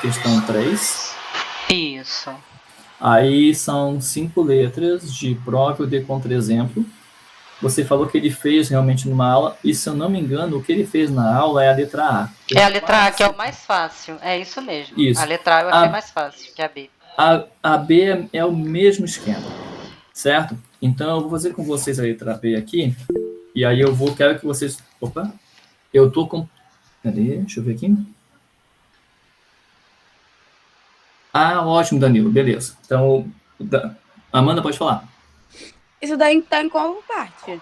questão 3. Isso. Aí são 5 letras de prova ou de contra-exemplo. Você falou que ele fez realmente numa aula, e se eu não me engano, o que ele fez na aula é a letra A. É a letra A que é o mais fácil, é isso mesmo. Isso. A letra A eu achei mais fácil que a B. A B é o mesmo esquema, certo? Então eu vou fazer com vocês a letra B aqui, e aí quero que vocês... Opa! Eu tô com... Cadê? Deixa eu ver aqui. Ah, ótimo, Danilo, beleza. Então, Amanda, pode falar. Isso daí tá em qual parte?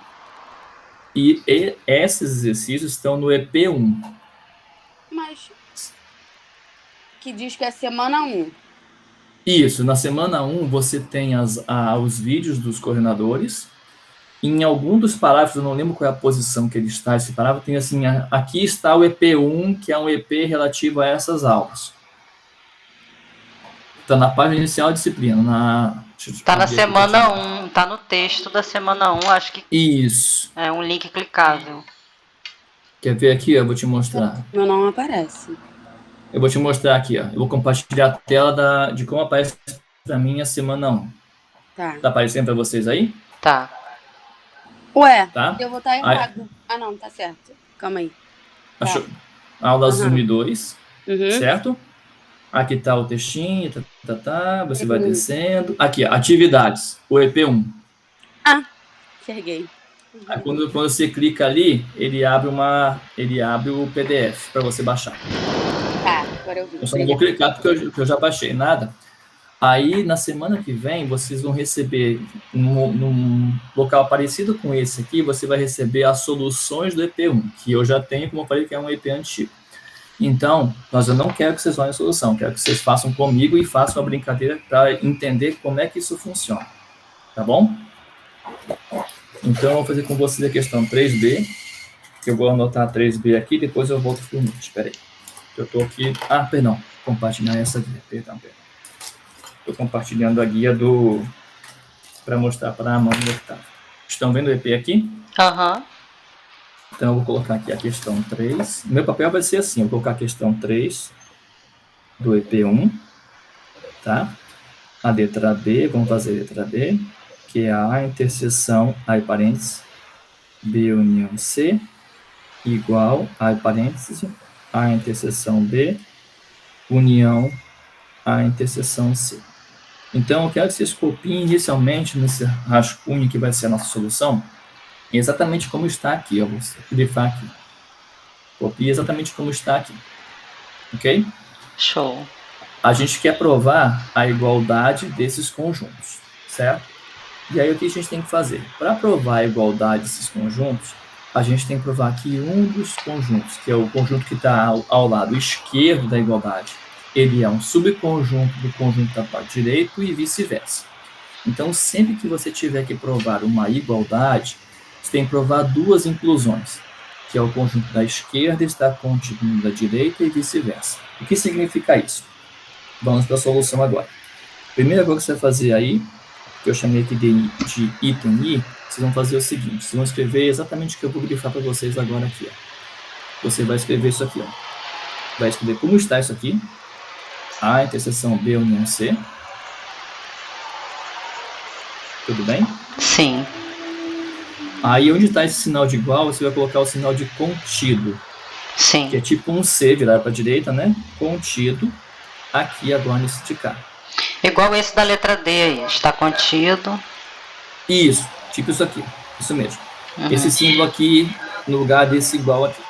E esses exercícios estão no EP1. Mas que diz que é semana 1. Isso, na semana 1 você tem os vídeos dos coordenadores. Em algum dos parágrafos, eu não lembro qual é a posição que ele está, esse parágrafo tem assim, aqui está o EP1, que é um EP relativo a essas aulas. Está na página inicial da disciplina. Está na semana 1, está no texto da semana 1, acho que... Isso. É um link clicável. Quer ver aqui? Eu vou te mostrar. Meu nome aparece. Eu vou te mostrar aqui, ó. Eu vou compartilhar a tela de como aparece para mim a semana 1. Tá. Tá aparecendo para vocês aí? Tá. Ué, tá? Eu vou estar errado. Ah, não, tá certo. Calma aí. Achou? Aulas 1 e 2, certo? Aqui tá o textinho, você vai descendo. Aqui, ó, atividades, o EP1. Ah, enxerguei. Aí, quando você clica ali, ele abre o PDF para você baixar. Tá, agora eu vi. Eu só não vou clicar porque eu já baixei, nada. Aí, na semana que vem, vocês vão receber, num local parecido com esse aqui, você vai receber as soluções do EP1, que eu já tenho, como eu falei, que é um EP antigo. Então, eu não quero que vocês olhem a solução, quero que vocês façam comigo e façam uma brincadeira para entender como é que isso funciona. Tá bom? Então, eu vou fazer com vocês a questão 3B, que eu vou anotar a 3B aqui, depois eu volto para o Meet. Espera aí. Eu estou aqui... Ah, perdão. Compartilhar essa guia. Perdão. Estou compartilhando a guia para mostrar para a Amanda que tá. Estão vendo o EP aqui? Aham. Então, eu vou colocar aqui a questão 3. Meu papel vai ser assim, eu vou colocar a questão 3 do EP1, tá? A letra B, vamos fazer a letra B, que é a interseção, aí parênteses, B união C, igual, aí parênteses, a interseção B, união, a interseção C. Então, eu quero que vocês copiem inicialmente nesse rascunho que vai ser a nossa solução, exatamente como está aqui. Eu vou grifar aqui. Copie exatamente como está aqui. Ok? Show. A gente quer provar a igualdade desses conjuntos, certo? E aí, o que a gente tem que fazer? Para provar a igualdade desses conjuntos, a gente tem que provar que um dos conjuntos, que é o conjunto que está ao lado esquerdo da igualdade, ele é um subconjunto do conjunto da parte direita e vice-versa. Então, sempre que você tiver que provar uma igualdade, você tem que provar duas inclusões, que é o conjunto da esquerda está contido no da direita e vice-versa. O que significa isso? Vamos para a solução agora. Primeira coisa que você vai fazer aí, que eu chamei aqui de item I, vocês vão fazer o seguinte, vocês vão escrever exatamente o que eu vou grifar para vocês agora aqui. Ó. Você vai escrever isso aqui. Ó. Vai escrever como está isso aqui, A interseção B união C. Tudo bem? Sim. Aí, onde está esse sinal de igual, você vai colocar o sinal de contido. Sim. Que é tipo um C virado para a direita, né? Contido, aqui agora nesse de cá. Igual esse da letra D aí, está contido. Isso, tipo isso aqui, isso mesmo. Esse símbolo aqui, no lugar desse igual aqui.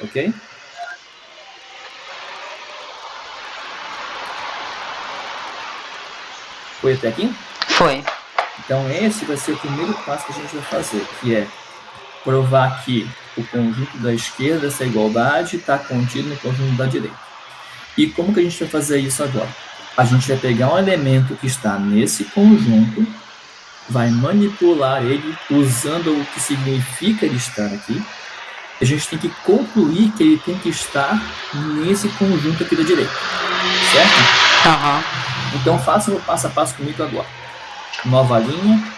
Ok? Foi até aqui? Foi. Então, esse vai ser o primeiro passo que a gente vai fazer, que é provar que o conjunto da esquerda, essa igualdade, está contido no conjunto da direita. E como que a gente vai fazer isso agora? A gente vai pegar um elemento que está nesse conjunto, vai manipular ele usando o que significa ele estar aqui. A gente tem que concluir que ele tem que estar nesse conjunto aqui da direita. Certo? Então, façam o passo a passo comigo agora. Nova linha.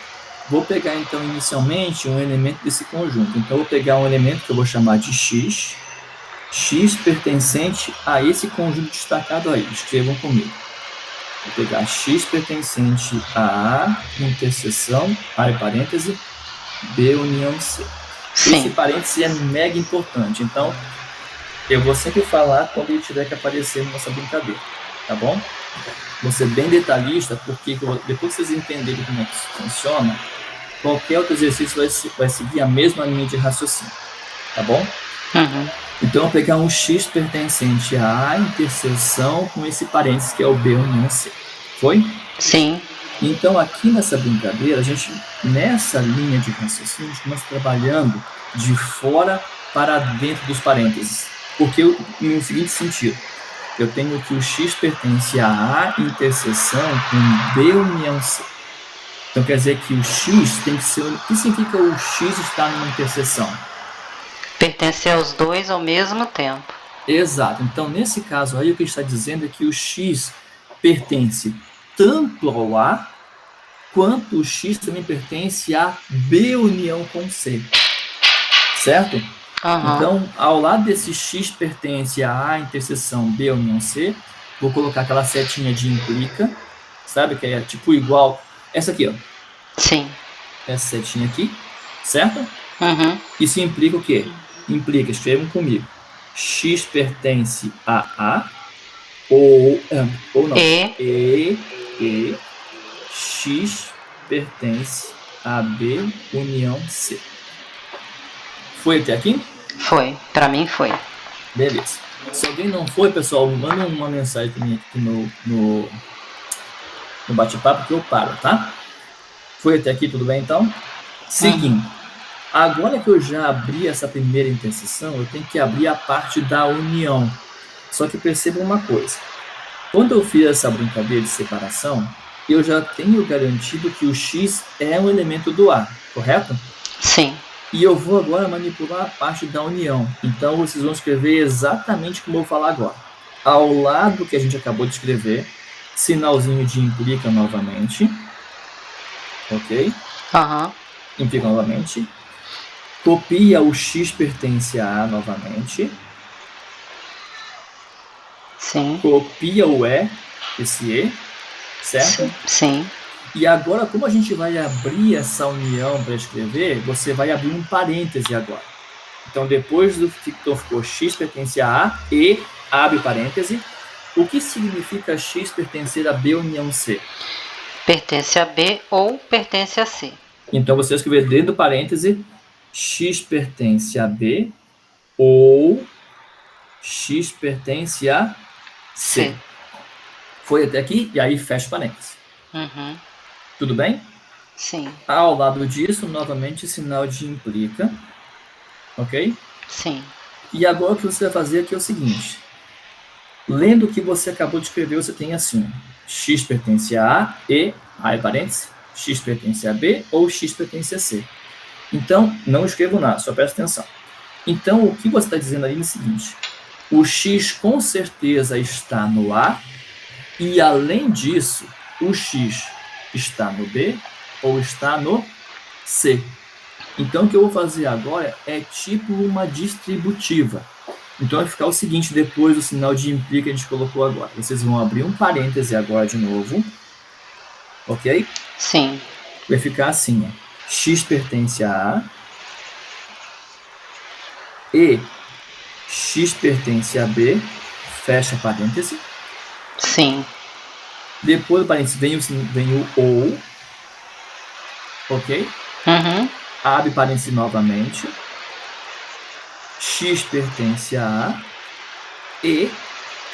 Vou pegar, então, inicialmente, um elemento desse conjunto. Então, eu vou pegar um elemento que eu vou chamar de X. x pertencente a esse conjunto destacado aí. Escrevam comigo. Vou pegar x pertencente a A, interseção, abre parêntese, B união C. Esse Sim. parêntese é mega importante, então eu vou sempre falar quando ele tiver que aparecer nessa brincadeira, tá bom? Vou ser bem detalhista, porque depois que vocês entenderem como é que isso funciona, qualquer outro exercício vai seguir a mesma linha de raciocínio, tá bom? Uhum. Então, eu vou pegar um x pertencente a A, interseção com esse parênteses que é o B união C. Foi? Sim. Então, aqui nessa brincadeira, nessa linha de raciocínio, a gente começa trabalhando de fora para dentro dos parênteses. Porque, no seguinte sentido, eu tenho que o x pertence a A, interseção com B união C. Então, quer dizer que o x tem que ser... O que significa o x estar numa interseção? Pertencer aos dois ao mesmo tempo. Exato. Então, nesse caso aí, o que a gente está dizendo é que o x pertence tanto ao A, quanto o x também pertence a B união com C. Certo? Uhum. Então, ao lado desse x pertence a A, interseção B união C, vou colocar aquela setinha de implica, sabe? Que é tipo igual... Essa aqui, ó. Sim. Essa setinha aqui, certo? Uhum. Isso implica o quê? Implica, escrevam comigo, x pertence a A, ou não, e x pertence a B união C. Foi até aqui? Foi. Pra mim foi. Beleza. Se alguém não foi, pessoal, manda uma mensagem para mim aqui no bate-papo que eu paro, tá? Foi até aqui, tudo bem então? Seguindo. Agora que eu já abri essa primeira interseção, eu tenho que abrir a parte da união. Só que perceba uma coisa. Quando eu fiz essa brincadeira de separação, eu já tenho garantido que o x é um elemento do A, correto? Sim. E eu vou agora manipular a parte da união. Então, vocês vão escrever exatamente como eu vou falar agora. Ao lado que a gente acabou de escrever, sinalzinho de implica novamente. Ok? Uhum. Implica novamente. Copia o x pertence a A novamente. Sim. Copia o E, esse E, certo? Sim. E agora, como a gente vai abrir essa união para escrever, você vai abrir um parêntese agora. Então, depois do que ficou x pertence a A e abre parêntese, o que significa x pertencer a B união C? Pertence a B ou pertence a C. Então, você vai escrever dentro do parêntese x pertence a B ou x pertence a C. Foi até aqui? E aí fecha o parêntese. Uhum. Tudo bem? Sim. Ao lado disso, novamente, sinal de implica. Ok? Sim. E agora o que você vai fazer aqui é o seguinte. Lendo o que você acabou de escrever, você tem assim. X pertence a A e, aí parênteses, X pertence a B ou X pertence a C. Então, não escrevo nada, só presta atenção. Então, o que você está dizendo aí é o seguinte. O X com certeza está no A e, além disso, o X está no B ou está no C. Então, o que eu vou fazer agora é tipo uma distributiva. Então, vai ficar o seguinte, depois do sinal de implica que a gente colocou agora. Vocês vão abrir um parêntese agora de novo. Ok? Sim. Vai ficar assim, ó. X pertence a A e X pertence a B, fecha parêntese. Sim. Depois do parêntese vem o ou, ok? Uhum. Abre parêntese novamente. X pertence a A e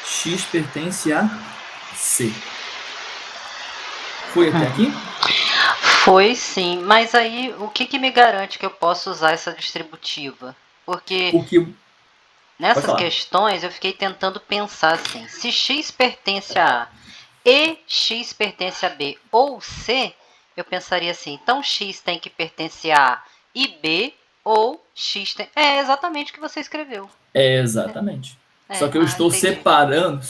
X pertence a C. Foi até aqui? Foi sim, mas aí o que me garante que eu posso usar essa distributiva? Porque nessas questões eu fiquei tentando pensar assim, se x pertence a A e x pertence a B ou C, eu pensaria assim, então x tem que pertencer a A e B, ou x tem... É exatamente o que você escreveu. É exatamente. Só que eu estou separando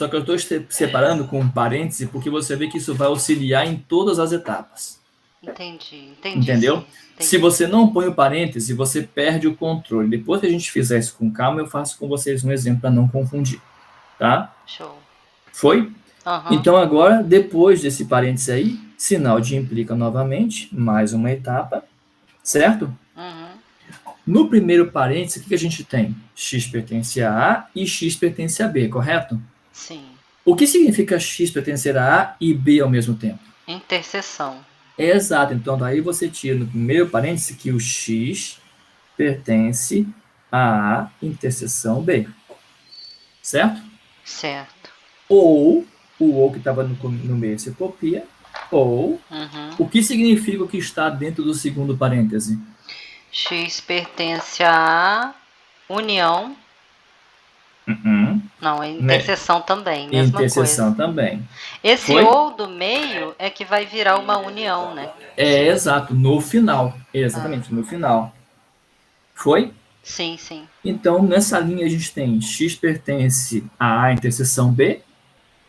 com um parêntese, porque você vê que isso vai auxiliar em todas as etapas. Entendi. Entendeu? Sim, se você não põe o parêntese, você perde o controle. Depois que a gente fizer isso com calma, eu faço com vocês um exemplo para não confundir. Tá? Show. Foi? Então, agora, depois desse parêntese aí, sinal de implica novamente, mais uma etapa, certo? No primeiro parêntese, o que a gente tem? X pertence a A e X pertence a B, correto? Sim. O que significa X pertencer a A e B ao mesmo tempo? Interseção. Exato. Então, daí você tira no primeiro parêntese que o X pertence a A interseção B. Certo? Certo. Ou, o que estava no meio se copia, ou, o que significa o que está dentro do segundo parêntese? X pertence a união. Não, é interseção também, mesma interseção coisa. Também. Esse Foi? Ou do meio é que vai virar uma união, né? Exato, no final. Exatamente, no final. Foi? Sim, sim. Então, nessa linha a gente tem X pertence a A interseção B,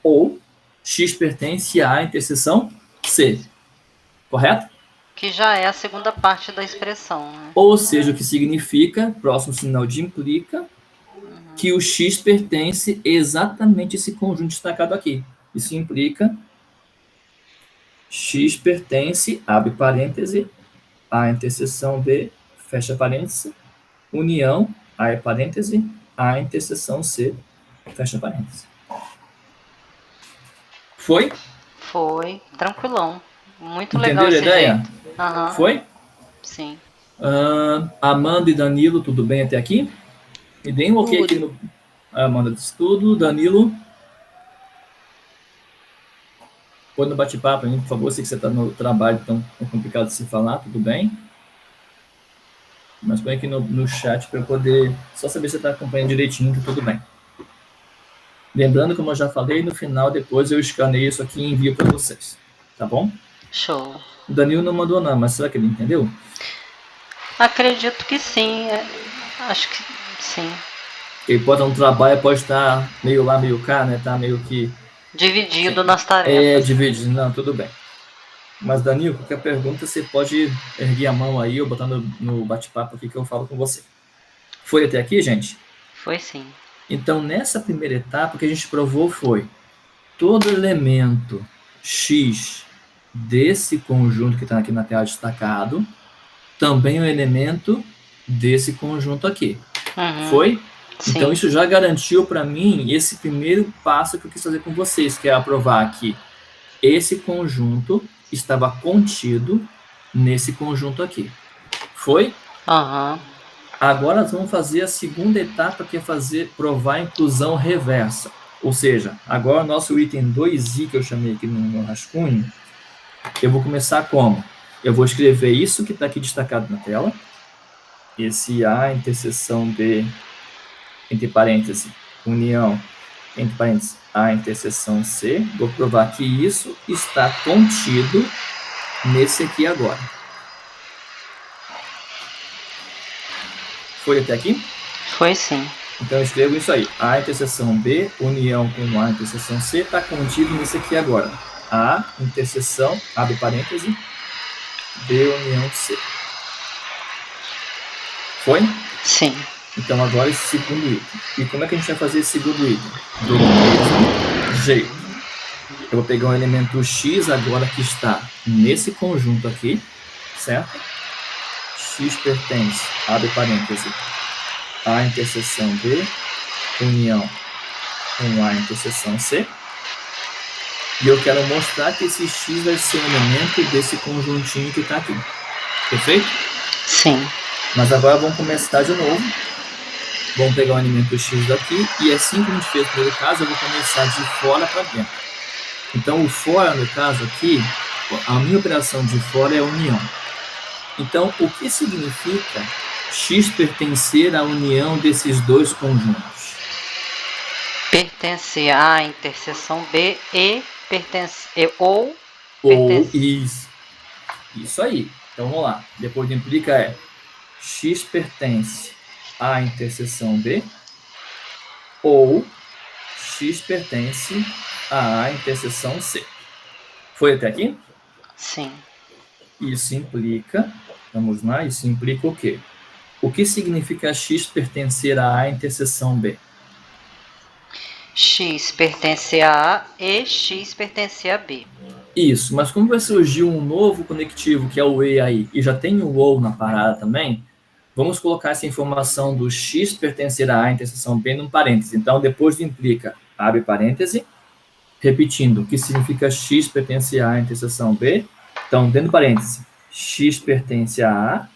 ou X pertence a A interseção C. Correto? Que já é a segunda parte da expressão. Né? Ou seja, o que significa, próximo sinal de implica, que o X pertence exatamente a esse conjunto destacado aqui. Isso implica X pertence, abre parêntese, A interseção B, fecha parêntese, união, A é parêntese, A interseção C, fecha parêntese. Foi? Foi, tranquilão. Muito Entendeu legal esse a ideia? Jeito. Foi? Sim. Amanda e Danilo, tudo bem até aqui? Me deem um ok aqui no... Amanda disse tudo. Danilo? Põe no bate-papo, por favor. Sei que você está no trabalho, então é complicado de se falar, tudo bem? Mas põe aqui no chat para eu poder só saber se você está acompanhando direitinho, que tudo bem. Lembrando, como eu já falei, no final, depois eu escaneio isso aqui e envio para vocês. Tá bom? Show. O Danilo não mandou não, mas será que ele entendeu? Acredito que sim. Acho que sim. Ele pode estar no trabalho, pode estar meio lá, meio cá, né? Tá meio que... dividido nas tarefas. Dividido. Não, tudo bem. Mas, Danilo, qualquer pergunta, você pode erguer a mão aí ou botar no bate-papo aqui que eu falo com você. Foi até aqui, gente? Foi sim. Então, nessa primeira etapa, o que a gente provou foi todo elemento X desse conjunto que está aqui na tela destacado, também é um elemento desse conjunto aqui. Foi? Sim. Então, isso já garantiu para mim esse primeiro passo que eu quis fazer com vocês, que é aprovar que esse conjunto estava contido nesse conjunto aqui. Foi? Agora nós vamos fazer a segunda etapa, que é provar a inclusão reversa. Ou seja, agora o nosso item 2i, que eu chamei aqui no rascunho, eu vou começar como? Eu vou escrever isso que está aqui destacado na tela. Esse A, interseção B, entre parênteses, união, entre parênteses, A, interseção C. Vou provar que isso está contido nesse aqui agora. Foi até aqui? Foi sim. Então eu escrevo isso aí. A interseção B, união com A interseção C, está contido nisso aqui agora. A interseção, abre parêntese, B união C. Foi? Sim. Então agora esse segundo item. E como é que a gente vai fazer esse segundo item? Do mesmo jeito. Eu vou pegar um elemento X agora que está nesse conjunto aqui, certo? X pertence, abre parêntese, A interseção B, união com A interseção C. E eu quero mostrar que esse X vai ser um elemento desse conjuntinho que está aqui. Perfeito? Sim. Mas agora vamos começar de novo. Vamos pegar o elemento X daqui, e assim que a gente fez no primeiro caso, eu vou começar de fora para dentro. Então, o fora, no caso aqui, a minha operação de fora é a união. Então, o que significa X pertencer à união desses dois conjuntos? Pertence à interseção B e pertence ou isso. Isso aí. Então, vamos lá. Depois de implica é X pertence à interseção B ou X pertence à interseção C. Foi até aqui? Sim. Isso implica, vamos lá, isso implica o quê? O que significa X pertencer a A interseção B? X pertence a A e X pertence a B. Isso, mas como vai surgir um novo conectivo, que é o E aí, e já tem o OU na parada também, vamos colocar essa informação do X pertencer a A interseção B num parêntese. Então, depois do implica, abre parêntese, repetindo, o que significa X pertence a A interseção B. Então, dentro do parêntese, X pertence a A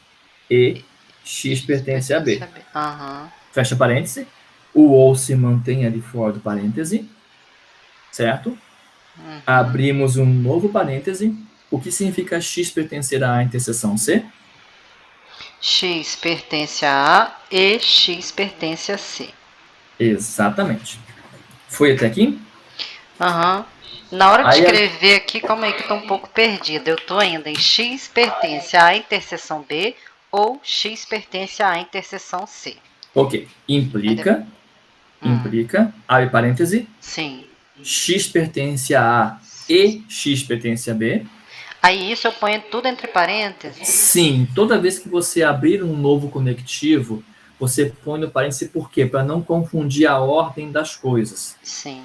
e X pertence a B. Uhum. Fecha parêntese. O OU se mantém ali fora do parêntese. Certo? Uhum. Abrimos um novo parêntese. O que significa X pertencer a A interseção C? X pertence a A e X pertence a C. Exatamente. Foi até aqui? Aham. Na hora de escrever aqui, calma aí que eu tô um pouco perdida. Eu tô ainda em X pertence a A interseção B ou X pertence a A interseção C. Ok. Implica, abre parêntese. Sim. X pertence a A e X pertence a B. Aí isso eu ponho tudo entre parênteses? Sim. Toda vez que você abrir um novo conectivo, você põe no parêntese por quê? Para não confundir a ordem das coisas. Sim.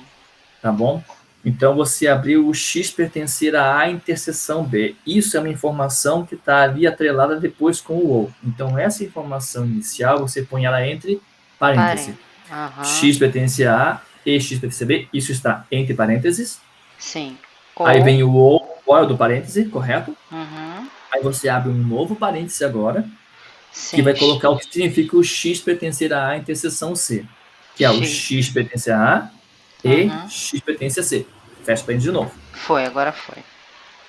Tá bom? Então, você abriu o X pertencer a A interseção B. Isso é uma informação que está ali atrelada depois com o OU. Então, essa informação inicial, você põe ela entre parênteses. Uhum. X pertence a A e X pertence a B. Isso está entre parênteses. Sim. Aí vem o OU fora do parêntese, correto? Uhum. Aí você abre um novo parêntese agora, Sim. que vai colocar o que significa o X pertencer a A interseção C. Que é o X pertence a A e X pertence a C. Fecha para de novo. Foi, agora foi.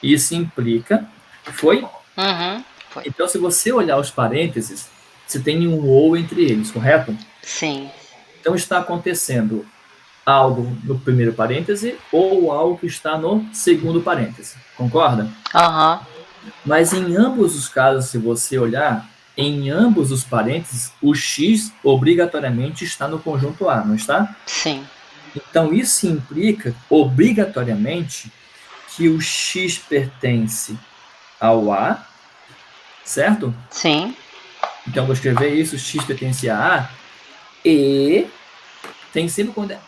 Isso implica... Foi? Uhum, foi. Então, se você olhar os parênteses, você tem um OU entre eles, correto? Sim. Então, está acontecendo algo no primeiro parêntese ou algo que está no segundo parêntese. Concorda? Aham. Mas em ambos os casos, se você olhar, em ambos os parênteses, o X obrigatoriamente está no conjunto A, não está? Sim. Então, isso implica, obrigatoriamente, que o X pertence ao A, certo? Sim. Então, vou escrever isso, X pertence a A, e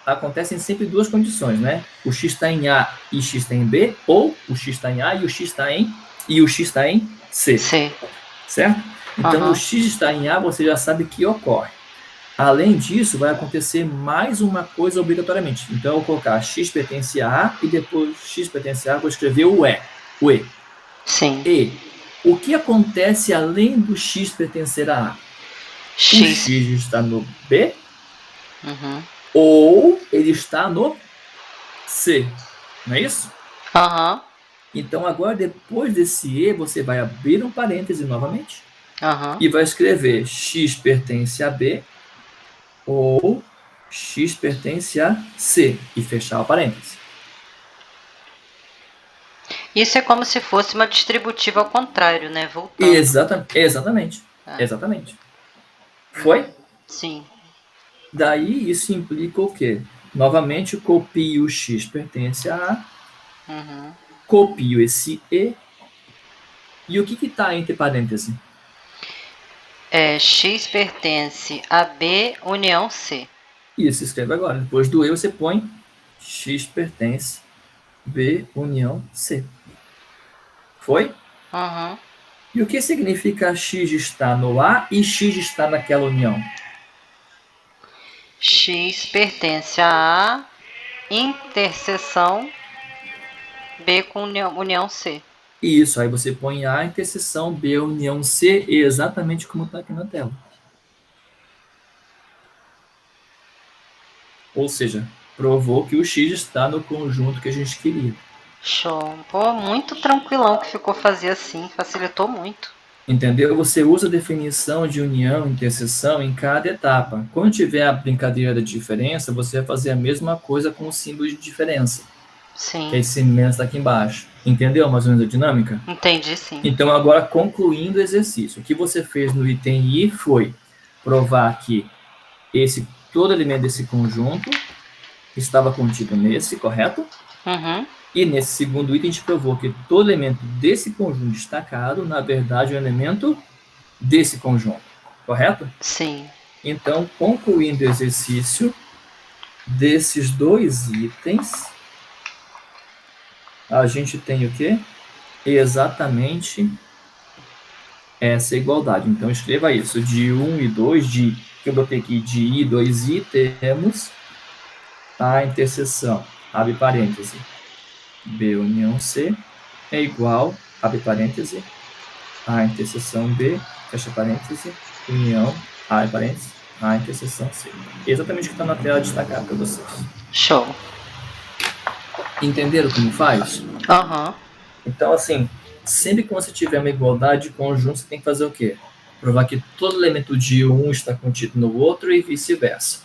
acontecem sempre duas condições, né? O X está em A e X está em B, ou o X está em A e o X está em C. Sim. Certo? Então, o X está em A, você já sabe que ocorre. Além disso, vai acontecer mais uma coisa obrigatoriamente. Então, eu vou colocar X pertence a A e depois X pertence a A, vou escrever o E. O E. Sim. E o que acontece além do X pertencer a A? X. O X está no B Uhum. ou ele está no C. Não é isso? Aham. Então, agora, depois desse E, você vai abrir um parêntese novamente e vai escrever X pertence a B ou X pertence a C e fechar o parêntese. Isso é como se fosse uma distributiva ao contrário, né? Voltando. Exatamente. Exatamente. Foi? Sim. Daí isso implica o quê? Novamente, copio o X pertence a A, copio esse E, e o que está entre parênteses? X pertence a B união C. Isso, escreve agora. Depois do E, você põe X pertence B união C. Foi? E o que significa X está no A e X está naquela união? X pertence a A interseção B com união C. Isso, aí você põe A interseção B união C exatamente como está aqui na tela. Ou seja, provou que o X está no conjunto que a gente queria. Show. Pô, muito tranquilão que ficou fazer assim, facilitou muito. Entendeu? Você usa a definição de união, interseção em cada etapa. Quando tiver a brincadeira da diferença, você vai fazer a mesma coisa com o símbolo de diferença. Sim. Que é esse menos está aqui embaixo. Entendeu mais ou menos a dinâmica? Entendi, sim. Então, agora, concluindo o exercício, o que você fez no item I foi provar que todo elemento desse conjunto estava contido nesse, correto? E nesse segundo item a gente provou que todo elemento desse conjunto destacado, na verdade, é um elemento desse conjunto, correto? Sim. Então, concluindo o exercício desses dois itens, a gente tem o quê? Exatamente essa igualdade. Então, escreva isso. De 1 e 2, que eu botei aqui de I, 2I, temos a interseção, abre parêntese, B união C, é igual, abre parêntese, a interseção B, fecha parêntese, união, abre parêntese, a interseção C. Exatamente o que está na tela destacada para vocês. Show. Entenderam como faz? Aham. Então, assim, sempre que você tiver uma igualdade de conjunto, você tem que fazer o quê? Provar que todo elemento de um está contido no outro e vice-versa.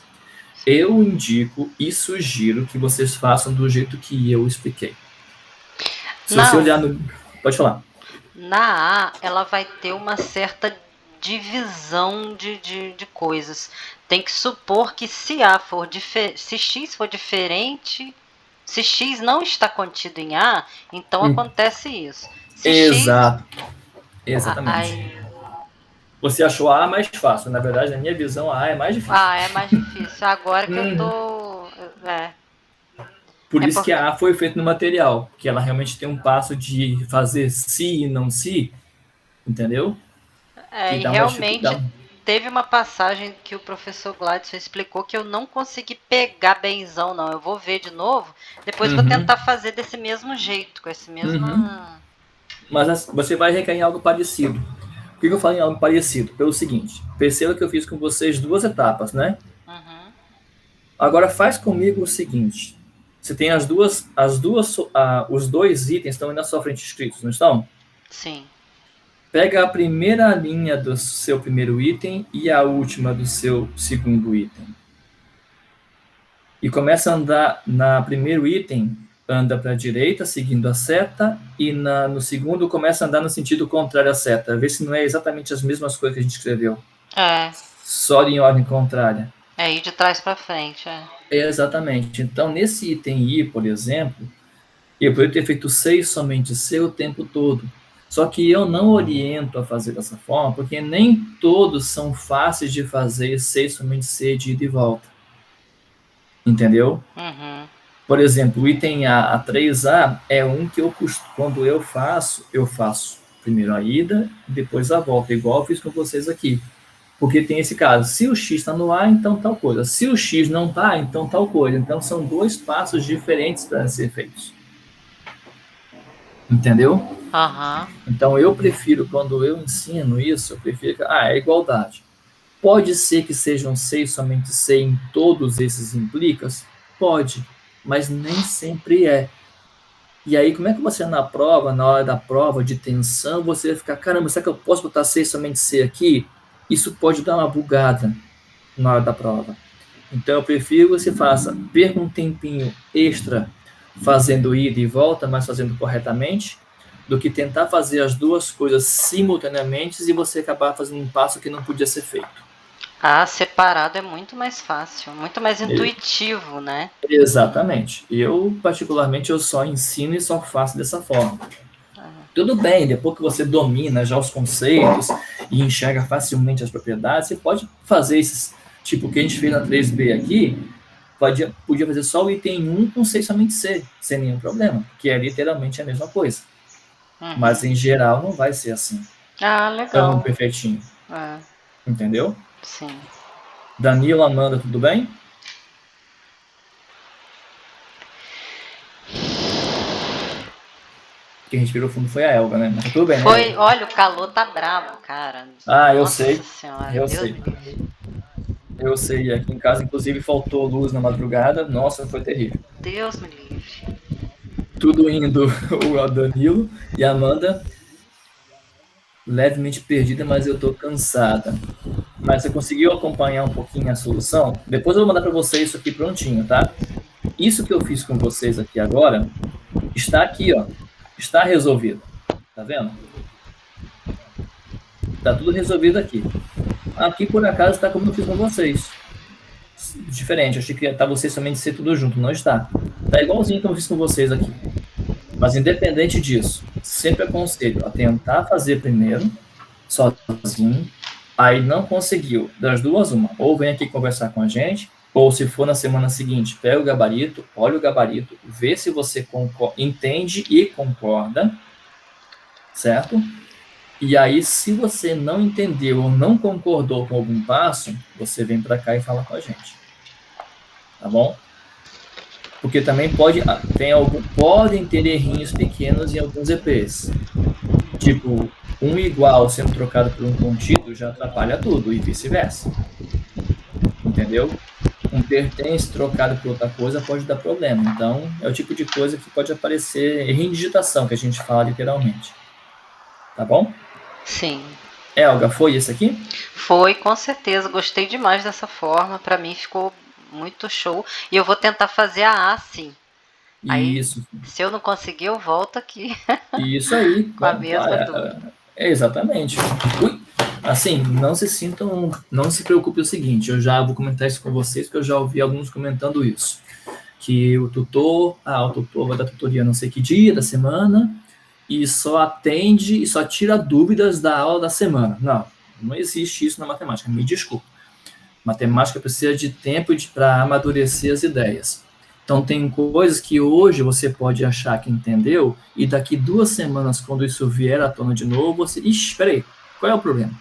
Eu indico e sugiro que vocês façam do jeito que eu expliquei. Se você olhar no... Pode falar. Na A, ela vai ter uma certa divisão de coisas. Tem que supor que se A for se X for diferente, se X não está contido em A, então acontece isso. Se Exato. Exatamente. Você achou a A mais fácil. Na verdade, na minha visão, a A é mais difícil. É mais difícil. Agora que eu tô... Por isso que a A foi feita no material, que ela realmente tem um passo de fazer se e não se, entendeu? E realmente teve uma passagem que o professor Gladson explicou que eu não consegui pegar benzão, não. Eu vou ver de novo, depois vou tentar fazer desse mesmo jeito, com esse mesmo... Mas você vai recair em algo parecido. Por que eu falo em algo parecido? Pelo seguinte, perceba que eu fiz com vocês 2 etapas, né? Agora faz comigo o seguinte, você tem os 2 itens estão aí na sua frente escritos, não estão? Sim. Pega a primeira linha do seu primeiro item e a última do seu segundo item. E começa a andar na primeiro item, anda para a direita, seguindo a seta, e no segundo começa a andar no sentido contrário à seta. Vê se não é exatamente as mesmas coisas que a gente escreveu. Só em ordem contrária. Ir de trás para frente, Exatamente. Então, nesse item I, por exemplo, eu poderia ter feito C e somente C o tempo todo. Só que eu não oriento a fazer dessa forma, porque nem todos são fáceis de fazer C e somente C de ida e volta. Entendeu? Por exemplo, o item A 3A é um que quando eu faço primeiro a ida, depois a volta, igual eu fiz com vocês aqui. Porque tem esse caso, se o X está no A, então tal coisa. Se o X não está, então tal coisa. Então, são 2 passos diferentes para ser feitos. Entendeu? Então, eu prefiro, quando eu ensino isso, eu prefiro... é igualdade. Pode ser que sejam 6, somente 6 em todos esses implicas? Pode, mas nem sempre é. E aí, como é que você na hora da prova de tensão, você vai ficar, caramba, será que eu posso botar 6 somente C aqui? Isso pode dar uma bugada na hora da prova. Então, eu prefiro que você perca um tempinho extra fazendo ida e volta, mas fazendo corretamente, do que tentar fazer as 2 coisas simultaneamente e você acabar fazendo um passo que não podia ser feito. Separado é muito mais fácil, muito mais intuitivo, né? Exatamente. Eu, particularmente, eu só ensino e só faço dessa forma. Tudo bem, depois que você domina já os conceitos e enxerga facilmente as propriedades, você pode fazer esses, tipo o que a gente fez na 3B aqui, podia fazer só o item 1 com 6 somente C, sem nenhum problema, que é literalmente a mesma coisa. Mas em geral não vai ser assim. Legal. Tão perfeitinho. Entendeu? Sim. Danilo, Amanda, tudo bem? Quem respirou fundo foi a Elga, né? Mas tudo bem, né? Olha, o calor tá bravo, cara. Eu sei. Senhora, eu sei. Eu sei. Aqui em casa, inclusive, faltou luz na madrugada. Nossa, foi terrível. Deus me livre. Tudo indo o Danilo e a Amanda levemente perdida, mas eu tô cansada. Mas você conseguiu acompanhar um pouquinho a solução? Depois eu vou mandar para vocês isso aqui prontinho, tá? Isso que eu fiz com vocês aqui agora está aqui, ó. Está resolvido. Tá vendo? Tá tudo resolvido aqui. Aqui, por acaso, está como eu fiz com vocês. Diferente. Eu achei que tá vocês somente ser tudo junto. Não está. Tá igualzinho como eu fiz com vocês aqui. Mas independente disso, sempre aconselho a tentar fazer primeiro, sozinho, aí não conseguiu, das duas uma, ou vem aqui conversar com a gente, ou se for na semana seguinte, pega o gabarito, olha o gabarito, vê se você entende e concorda, certo? E aí, se você não entendeu ou não concordou com algum passo, você vem para cá e fala com a gente. Tá bom? Porque também podem ter errinhos pequenos em alguns EPs. Tipo, um igual sendo trocado por um contido já atrapalha tudo, e vice-versa. Entendeu? Um pertence trocado por outra coisa pode dar problema. Então, é o tipo de coisa que pode aparecer erro em digitação, que a gente fala literalmente. Tá bom? Sim. Elga, foi esse aqui? Foi, com certeza. Gostei demais dessa forma. Para mim ficou muito show. E eu vou tentar fazer a A, sim. Aí, isso. Se eu não conseguir, eu volto aqui. Isso aí. Com a mesma dúvida. Exatamente. Assim, não se preocupe o seguinte, eu já vou comentar isso com vocês, porque eu já ouvi alguns comentando isso. Que o tutor vai dar tutoria não sei que dia da semana, e só atende e só tira dúvidas da aula da semana. Não existe isso na matemática, me desculpe. Matemática precisa de tempo para amadurecer as ideias. Então, tem coisas que hoje você pode achar que entendeu, e daqui 2 semanas, quando isso vier à tona de novo, você... Espera aí, qual é o problema?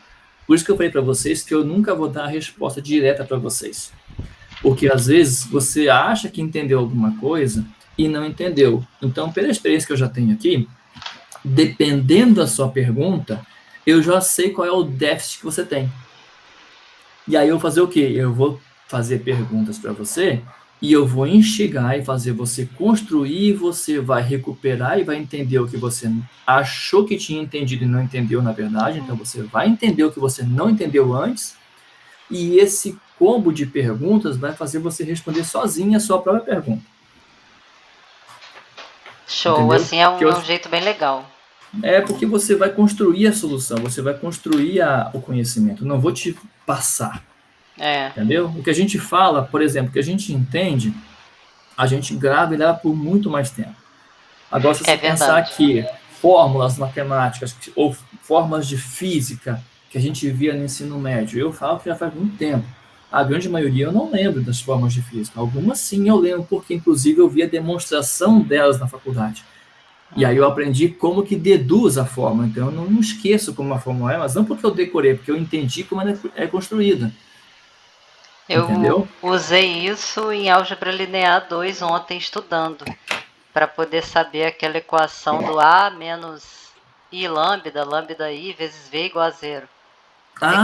Por isso que eu falei para vocês que eu nunca vou dar a resposta direta para vocês. Porque, às vezes, você acha que entendeu alguma coisa e não entendeu. Então, pela experiência que eu já tenho aqui, dependendo da sua pergunta, eu já sei qual é o déficit que você tem. E aí eu vou fazer o quê? Eu vou fazer perguntas para você e eu vou instigar e fazer você construir, você vai recuperar e vai entender o que você achou que tinha entendido e não entendeu na verdade. Então você vai entender o que você não entendeu antes, e esse combo de perguntas vai fazer você responder sozinho a sua própria pergunta. Show, entendeu? Assim é um jeito bem legal. É porque você vai construir a solução, você vai construir o conhecimento. Não vou te passar. Entendeu? O que a gente fala, por exemplo, o que a gente entende, a gente grava e leva por muito mais tempo. Agora, se você pensar que fórmulas matemáticas ou fórmulas de física que a gente via no ensino médio, eu falo que já faz muito tempo. A grande maioria eu não lembro das fórmulas de física. Algumas sim eu lembro, porque inclusive eu vi a demonstração delas na faculdade. E aí eu aprendi como que deduz a fórmula. Então eu não esqueço como a fórmula é, mas não porque eu decorei, porque eu entendi como ela é construída. Eu usei isso em álgebra linear 2 ontem estudando, para poder saber aquela equação do A menos I lambda, lambda I vezes V igual a 0.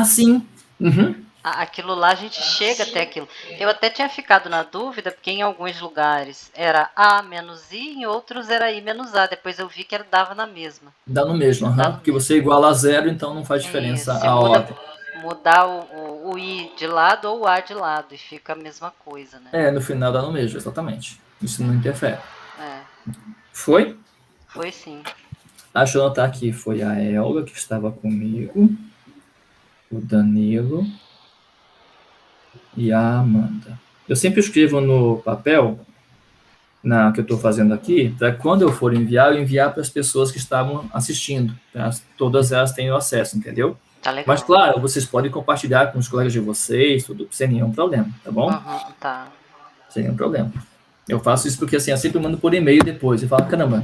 Sim. Uhum. Aquilo lá, a gente chega até aquilo. Eu até tinha ficado na dúvida, porque em alguns lugares era A menos I, em outros era I menos A. Depois eu vi que dava na mesma. Dá no mesmo, porque você iguala a 0, então não faz diferença a ordem. Mudar o I de lado ou o A de lado, e fica a mesma coisa, né? No final dá no mesmo, exatamente. Isso não interfere. Foi? Foi sim. Deixa eu anotar aqui, foi a Elga que estava comigo, o Danilo e a Amanda. Eu sempre escrevo no papel, que eu estou fazendo aqui, para quando eu for enviar, eu enviar para as pessoas que estavam assistindo. Todas elas tenham acesso, entendeu? Tá legal. Mas, claro, vocês podem compartilhar com os colegas de vocês, tudo, sem nenhum problema, tá bom? Tá. Sem nenhum problema. Eu faço isso porque, assim, eu sempre mando por e-mail depois. Eu falo, caramba,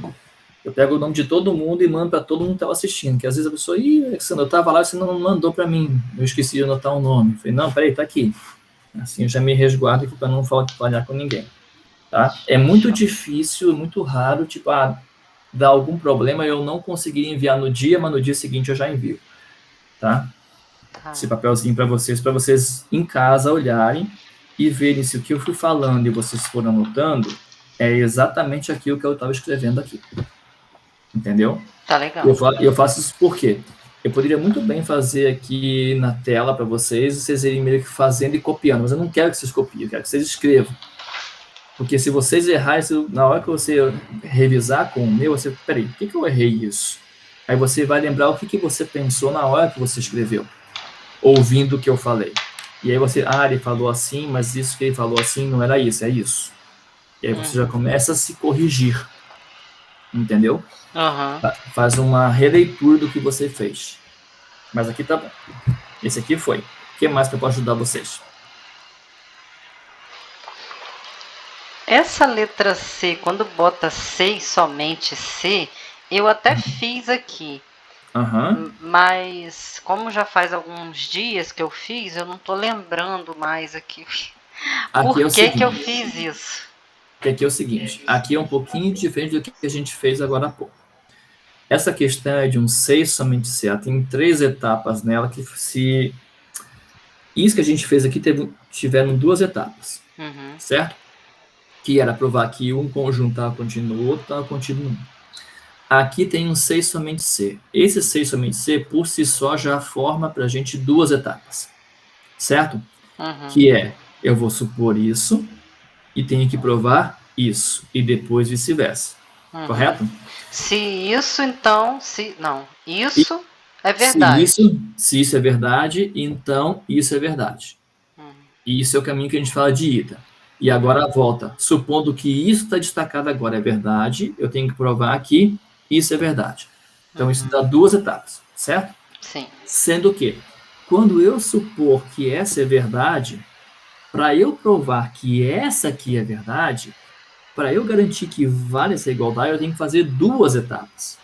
eu pego o nome de todo mundo e mando para todo mundo que estava assistindo. Que às vezes a pessoa, Alexandre, eu estava lá e você não mandou para mim. Eu esqueci de anotar o nome. Eu falei, não, peraí, tá aqui. Assim eu já me resguardo aqui para não falhar com ninguém. Tá? É muito difícil, muito raro, tipo, dar algum problema eu não conseguir enviar no dia, mas no dia seguinte eu já envio. Tá? Esse papelzinho para vocês em casa olharem e verem se o que eu fui falando e vocês foram anotando é exatamente aquilo que eu estava escrevendo aqui. Entendeu? Tá legal. Eu faço isso por quê? Eu poderia muito bem fazer aqui na tela para vocês irem meio que fazendo e copiando, mas eu não quero que vocês copiem, eu quero que vocês escrevam. Porque se vocês errarem, na hora que você revisar com o meu, você, peraí, por que eu errei isso? Aí você vai lembrar o que você pensou na hora que você escreveu, ouvindo o que eu falei. E aí você, ele falou assim, mas isso que ele falou assim não era isso, é isso. E aí você já começa a se corrigir. Entendeu? Uhum. Faz uma releitura do que você fez. Mas aqui tá bom. Esse aqui foi. O que mais que eu posso ajudar vocês? Essa letra C, quando bota C e somente C, eu até fiz aqui. Mas como já faz alguns dias que eu fiz, eu não tô lembrando mais aqui. Por que eu fiz isso? Porque aqui é o seguinte, aqui é um pouquinho diferente do que a gente fez agora há pouco. Essa questão é de um C e somente C. Ela tem 3 etapas nela que se... Isso que a gente fez aqui tiveram 2 etapas, certo? Que era provar que um conjunto estava contido no outro, estava contido no outro. Aqui tem um C e somente C. Esse C e somente C, por si só, já forma para a gente 2 etapas, certo? Que é, eu vou supor isso e tenho que provar isso, e depois vice-versa. Correto? Se isso, então... Isso é verdade. Se isso é verdade, então isso é verdade. E isso é o caminho que a gente fala de ida. E agora volta. Supondo que isso está destacado agora é verdade, eu tenho que provar que isso é verdade. Então, isso dá 2 etapas, certo? Sim. Sendo que, quando eu supor que essa é verdade, para eu provar que essa aqui é verdade, para eu garantir que vale essa igualdade, eu tenho que fazer 2 etapas.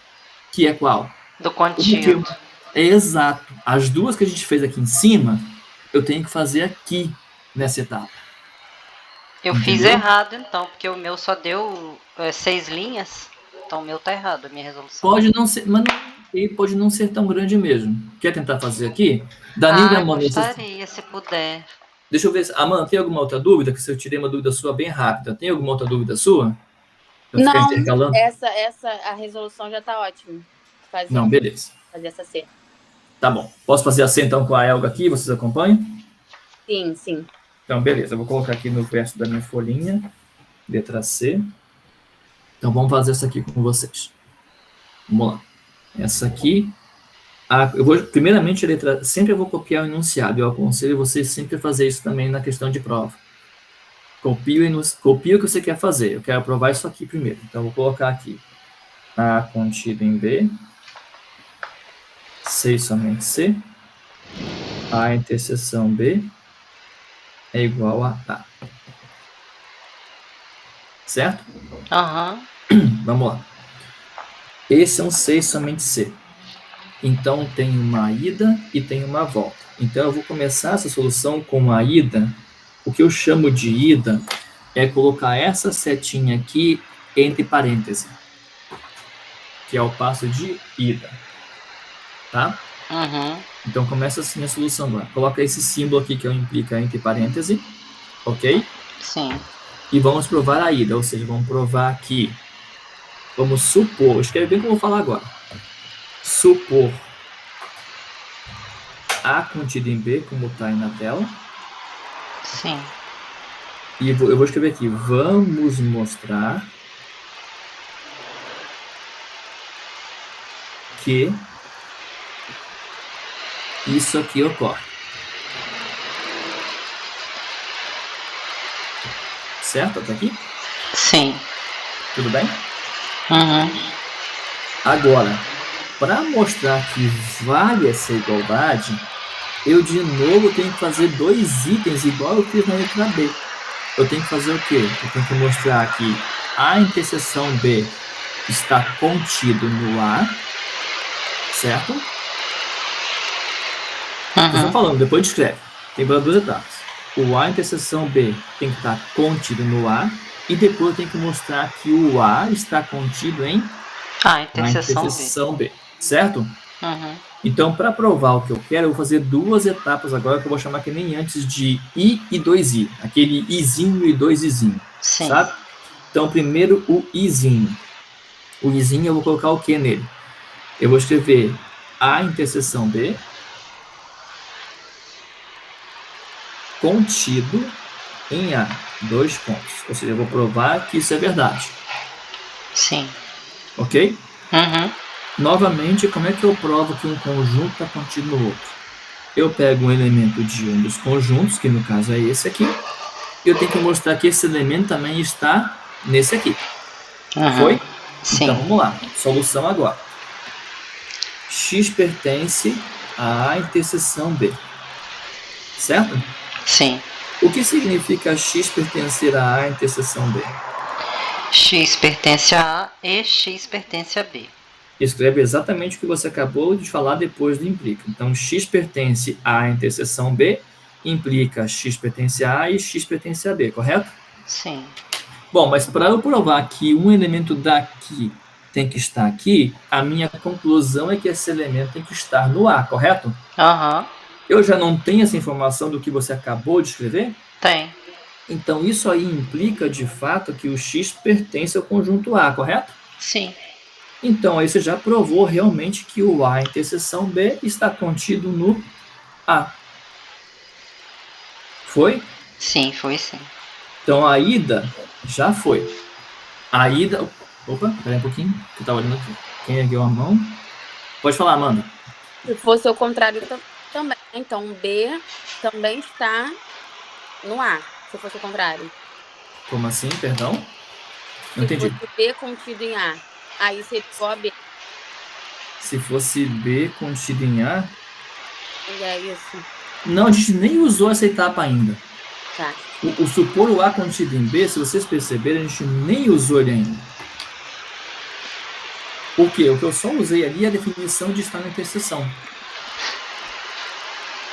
Que é qual? Do contínuo. Exato. As 2 que a gente fez aqui em cima, eu tenho que fazer aqui, nessa etapa. Eu fiz errado, então, porque o meu só deu 6 linhas. Então o meu tá errado, a minha resolução. Pode não ser, mas pode não ser tão grande mesmo. Quer tentar fazer aqui? Danilo, Amanda, gostaria, se puder. Deixa eu ver. Amanda, tem alguma outra dúvida? Que se eu tirei uma dúvida sua bem rápida. Tem alguma outra dúvida sua? Não, a resolução já tá ótima. Não, beleza. Fazer essa C. Tá bom. Posso fazer a C então com a Elga aqui? Vocês acompanham? Sim, sim. Então, beleza. Eu vou colocar aqui no verso da minha folhinha. Letra C. Então, vamos fazer essa aqui com vocês. Vamos lá. Essa aqui... primeiramente, a letra... Sempre eu vou copiar o enunciado. Eu aconselho vocês sempre a fazer isso também na questão de prova. Copia o que você quer fazer. Eu quero provar isso aqui primeiro. Então, eu vou colocar aqui. A contido em B. C e somente C. A interseção B é igual a A. Certo? Vamos lá. Esse é um C e somente C. Então, tem uma ida e tem uma volta. Então, eu vou começar essa solução com a ida. O que eu chamo de ida é colocar essa setinha aqui entre parênteses, que é o passo de ida. Tá? Então, começa assim a solução agora. Coloca esse símbolo aqui que implica entre parênteses. Ok? Sim. E vamos provar a ida, ou seja, vamos provar que... Vamos supor... Escreve bem como eu vou falar agora. Supor A contido em B, como está aí na tela. Sim. E eu vou escrever aqui. Vamos mostrar que isso aqui ocorre. Certo? Até aqui? Sim. Tudo bem? Agora, para mostrar que vale essa igualdade, eu de novo tenho que fazer 2 itens igual eu fiz na letra B. Eu tenho que fazer o quê? Eu tenho que mostrar que a interseção B está contido no A, certo? Eu vou falando, depois descreve. Tem 2 etapas. O A interseção B tem que estar contido no A, e depois eu tenho que mostrar que o A está contido em A interseção B. Certo? Então, para provar o que eu quero, eu vou fazer 2 etapas agora, que eu vou chamar que nem antes de I e 2I. Aquele Izinho e 2Izinho. Sim. Sabe? Então, primeiro o Izinho. O Izinho eu vou colocar o que nele? Eu vou escrever A interseção B contido em A. 2 pontos. Ou seja, eu vou provar que isso é verdade. Sim. Ok? Novamente, como é que eu provo que um conjunto está contido no outro? Eu pego um elemento de um dos conjuntos, que no caso é esse aqui, e eu tenho que mostrar que esse elemento também está nesse aqui. Foi? Sim. Então, vamos lá. Solução agora. X pertence à interseção B. Certo? Sim. O que significa X pertencer à interseção B? X pertence a A e X pertence a B. Escreve exatamente o que você acabou de falar depois do implica. Então, X pertence à interseção B, implica X pertence a A e X pertence a B, correto? Sim. Bom, mas para eu provar que um elemento daqui tem que estar aqui, a minha conclusão é que esse elemento tem que estar no A, correto? Aham. Eu já não tenho essa informação do que você acabou de escrever? Tem. Então, isso aí implica, de fato, que o X pertence ao conjunto A, correto? Sim. Então, aí você já provou realmente que o A interseção B está contido no A. Foi? Sim, foi sim. Então, a ida já foi. A ida... Opa, peraí um pouquinho, que eu estava olhando aqui. Quem ergueu a mão? Pode falar, Amanda. Se fosse o contrário também. Então, B também está no A, se fosse o contrário. Como assim? Perdão? Não entendi. Se fosse B contido em A, aí seria igual a B. Se fosse B contido em A... É isso. Não, a gente nem usou essa etapa ainda. Tá. O supor o A contido em B, se vocês perceberem, a gente nem usou ele ainda. Por quê? O que eu só usei ali é a definição de estar na interseção.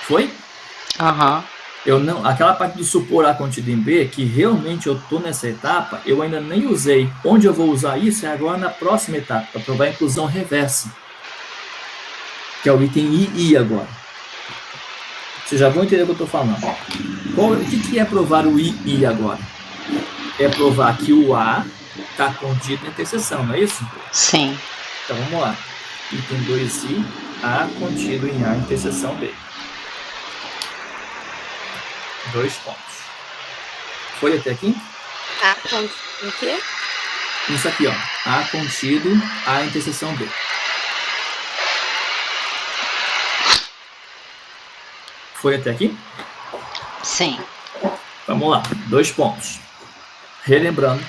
Foi? Aham. Eu não, aquela parte do supor A contido em B, que realmente eu estou nessa etapa, eu ainda nem usei. Onde eu vou usar isso é agora na próxima etapa, para provar a inclusão reversa. Que é o item II agora. Vocês já vão entender o que eu estou falando. O que é provar o II agora? É provar que o A está contido na interseção, não é isso? Sim. Então vamos lá. Item 2i, A contido em A interseção B. 2 pontos. Foi até aqui? A contido em quê? Isso aqui, ó. A contido A interseção B. Foi até aqui? Sim. Vamos lá. 2 pontos. Relembrando,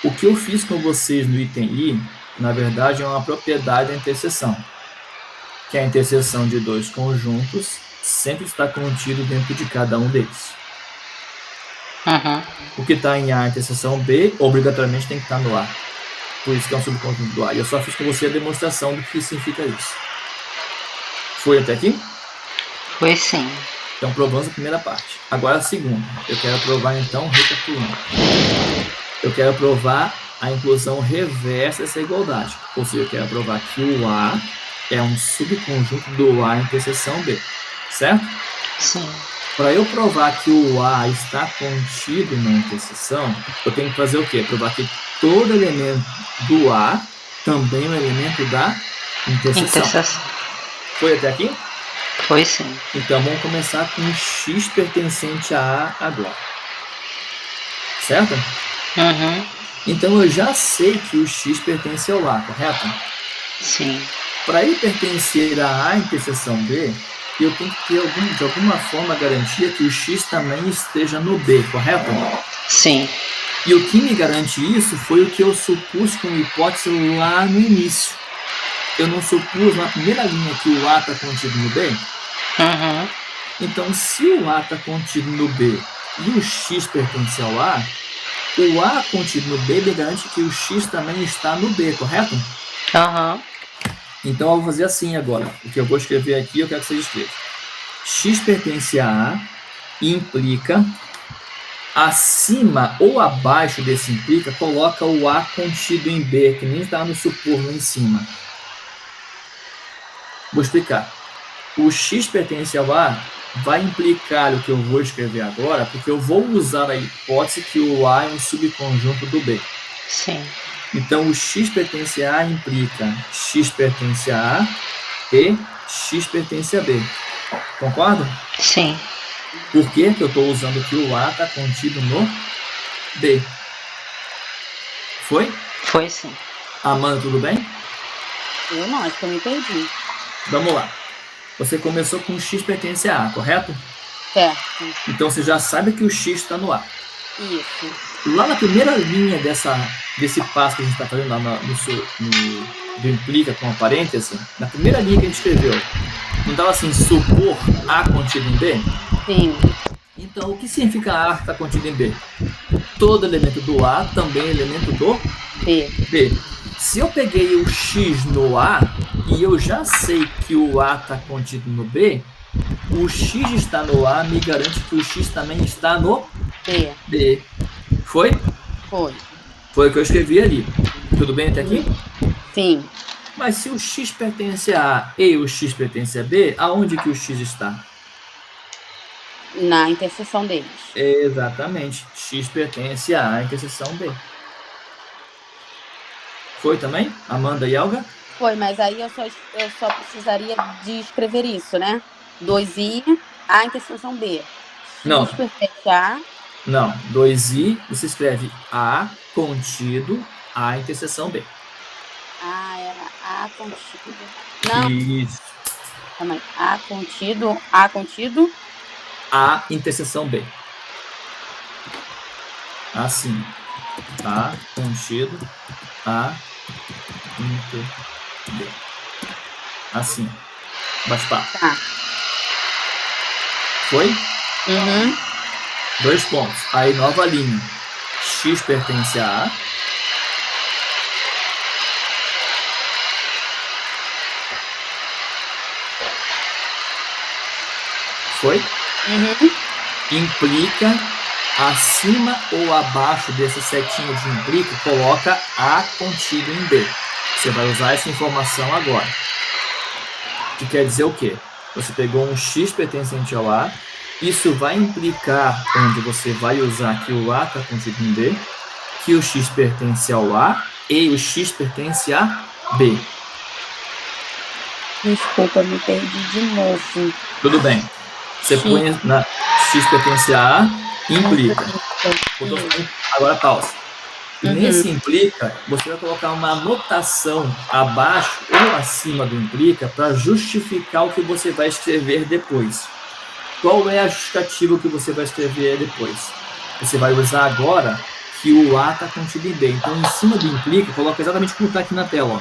o que eu fiz com vocês no item I, na verdade, é uma propriedade da interseção. Que a interseção de dois conjuntos sempre está contido dentro de cada um deles. Uhum. O que está em A interseção B, obrigatoriamente tem que estar no A. Por isso que é um subconjunto do A. E eu só fiz com você a demonstração do que significa isso. Foi até aqui? Foi sim. Então, provamos a primeira parte. Agora a segunda. Eu quero provar, então, recapitulando. Eu quero provar a inclusão reversa dessa igualdade. Ou seja, eu quero provar que o A é um subconjunto do A interseção B. Certo? Sim. Para eu provar que o A está contido na interseção, eu tenho que fazer o quê? Provar que todo elemento do A também é um elemento da interseção. Foi até aqui? Foi sim. Então, vamos começar com o X pertencente a A agora. Certo? Uhum. Então, eu já sei que o X pertence ao A, correto? Sim. Para ele pertencer a A interseção B, eu tenho que ter, de alguma forma, a garantia que o X também esteja no B, correto? Sim. E o que me garante isso foi o que eu supus como hipótese lá no início. Eu não supus na primeira linha que o A está contido no B? Uhum. Então, se o A está contido no B e o X pertence ao A, o A contido no B me garante que o X também está no B, correto? Uhum. Então, eu vou fazer assim agora. O que eu vou escrever aqui, eu quero que você escreva. X pertence a A implica, acima ou abaixo desse implica, coloca o A contido em B, que nem está no supor lá em cima. Vou explicar. O X pertence ao A vai implicar o que eu vou escrever agora, porque eu vou usar a hipótese que o A é um subconjunto do B. Sim. Então, o X pertence a A implica X pertence a A e X pertence a B. Concorda? Sim. Por que eu estou usando que o A está contido no B? Foi? Foi sim. Amanda, tudo bem? Eu não, acho que eu me perdi. Vamos lá. Você começou com X pertence a A, correto? Certo. Então, você já sabe que o X está no A. Isso. lá na primeira linha desse passo que a gente está fazendo lá do implica com a parêntese, na primeira linha que a gente escreveu, não estava assim, supor A contido em B? Sim. Então, o que significa A que está contido em B? Todo elemento do A também é elemento do B. Se eu peguei o X no A e eu já sei que o A está contido no B, o X está no A me garante que o X também está no B. Foi? Foi. Foi o que eu escrevi ali. Tudo bem até aqui? Sim. Mas se o X pertence a A e o X pertence a B, aonde que o X está? Na interseção deles. Exatamente. X pertence a A, interseção B. Foi também? Amanda e Elga? Foi, mas aí eu só precisaria de escrever isso, né? 2i, A, interseção B. Não. X pertence a... Não. 2i, você escreve A contido A, interseção B. Ah, era A contido. Não. Isso. Calma aí. A contido. A, interseção B. Assim. A contido A, inter B. Assim. Bate-papo. Tá. Foi? Uhum. 2 pontos. Aí, nova linha. X pertence a A. Foi? Uhum. Implica acima ou abaixo dessa setinha de implica, coloca A contido em B. Você vai usar essa informação agora. Que quer dizer o quê? Você pegou um X pertencente ao A, isso vai implicar, onde você vai usar que o A está contido em B, que o X pertence ao A e o X pertence a B. Desculpa, me perdi de novo. Tudo bem. Você põe na X pertence a A, implica. Agora pausa. Nesse implica, você vai colocar uma anotação abaixo ou acima do implica para justificar o que você vai escrever depois. Qual é a justificativa que você vai escrever depois? Você vai usar agora que o A está contido em B. Então, em cima do implica, coloca exatamente como está aqui na tela. Ó.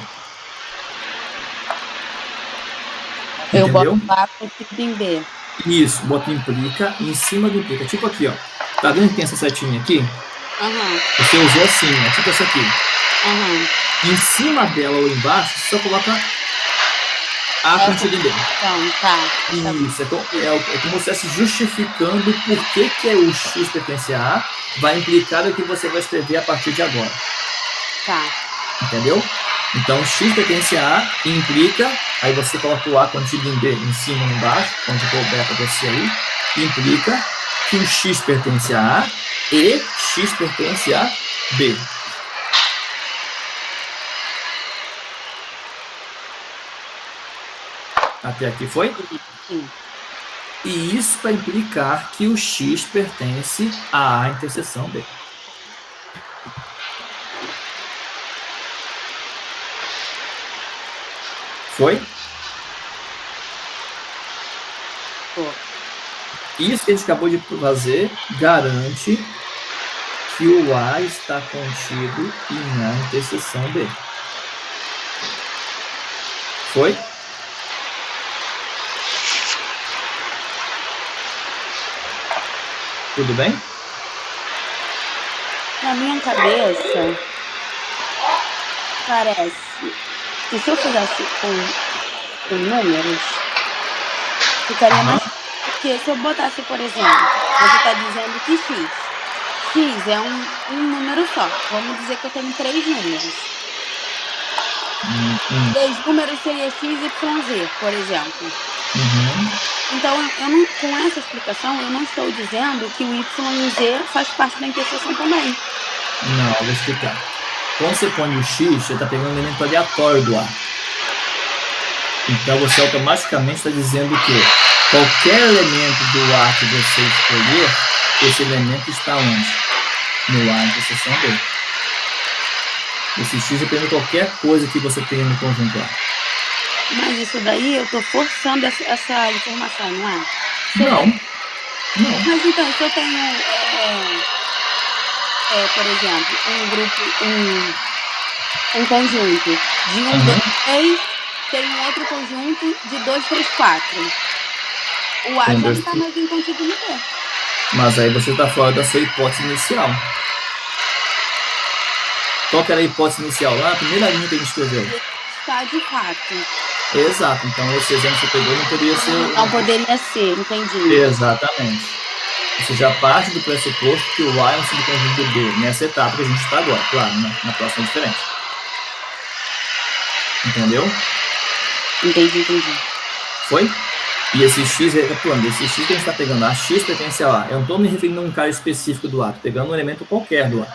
Eu boto A contido em B. Isso, bota implica em cima do implica. Tipo aqui, ó. Tá vendo que tem essa setinha aqui? Você usou assim, ó. Tipo essa aqui. Em cima dela ou embaixo, você só coloca A contido em B. Então, tá. Isso, é como se estivesse justificando por que é o X pertence a A, vai implicar o que você vai escrever a partir de agora. Tá. Entendeu? Então, X pertence a A, implica, aí você coloca o A contido em B em cima ou embaixo, onde couber para você aí, implica que o X pertence a A e X pertence a B. Até aqui foi? Sim. E isso para implicar que o X pertence a A interseção B. Foi? Foi. Isso que a gente acabou de fazer garante que o A está contido em A interseção B. Foi? Tudo bem? Na minha cabeça, parece que se eu fizesse com números, ficaria mais... Porque se eu botasse, por exemplo, você está dizendo que X é um número só. Vamos dizer que eu tenho 3 números. 3 números seria X, Y, Z, por exemplo. Então, com essa explicação, eu não estou dizendo que o Y e o Z faz parte da interseção também. Não, vou explicar. Quando você põe o X, você está pegando um elemento aleatório do A. Então, você automaticamente está dizendo que qualquer elemento do A que você escolher, esse elemento está onde? No A interseção B. Esse X depende de qualquer coisa que você tenha no conjunto A. Mas isso daí eu estou forçando essa informação, não é? Não. Mas então, se eu tenho... por exemplo, um conjunto de 1, 2, 3, tem um outro conjunto de 2, 3, 4. O A já não está mais contido no B. Mas aí você está fora da sua hipótese inicial. Qual que era a hipótese inicial lá? A primeira linha que a gente escreveu. Está de fato. Exato. Então, esse exemplo que você pegou não poderia ser... Não poderia ser, entendi. Exatamente. Você já parte do pressuposto que o A é um subconjunto do B. Nessa etapa que a gente está agora. Claro, né? Na próxima é diferente. Entendeu? Entendi. Foi? E esse X, recapitulando, esse X que a gente está pegando, a X pertence ao A. Eu não estou me referindo a um cara específico do A, estou pegando um elemento qualquer do A.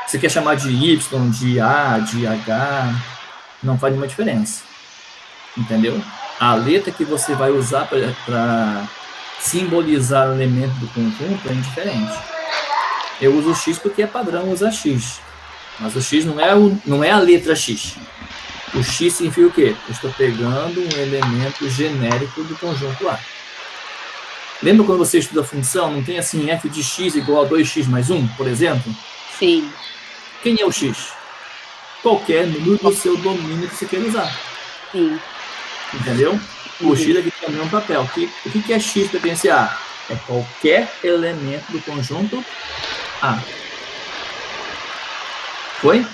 Você quer chamar de Y, de A, de H, não faz nenhuma diferença. Entendeu? A letra que você vai usar para simbolizar o elemento do conjunto é indiferente. Eu uso o X porque é padrão usar X. Mas o X não é a letra X. O X significa o quê? Eu estou pegando um elemento genérico do conjunto A. Lembra quando você estuda a função? Não tem assim f de x igual a 2x mais 1, por exemplo? Sim. Quem é o x? Qualquer número do seu domínio que você queira usar. Sim. Entendeu? O x aqui também é um papel. O que é x pertence a A? É qualquer elemento do conjunto A. Foi?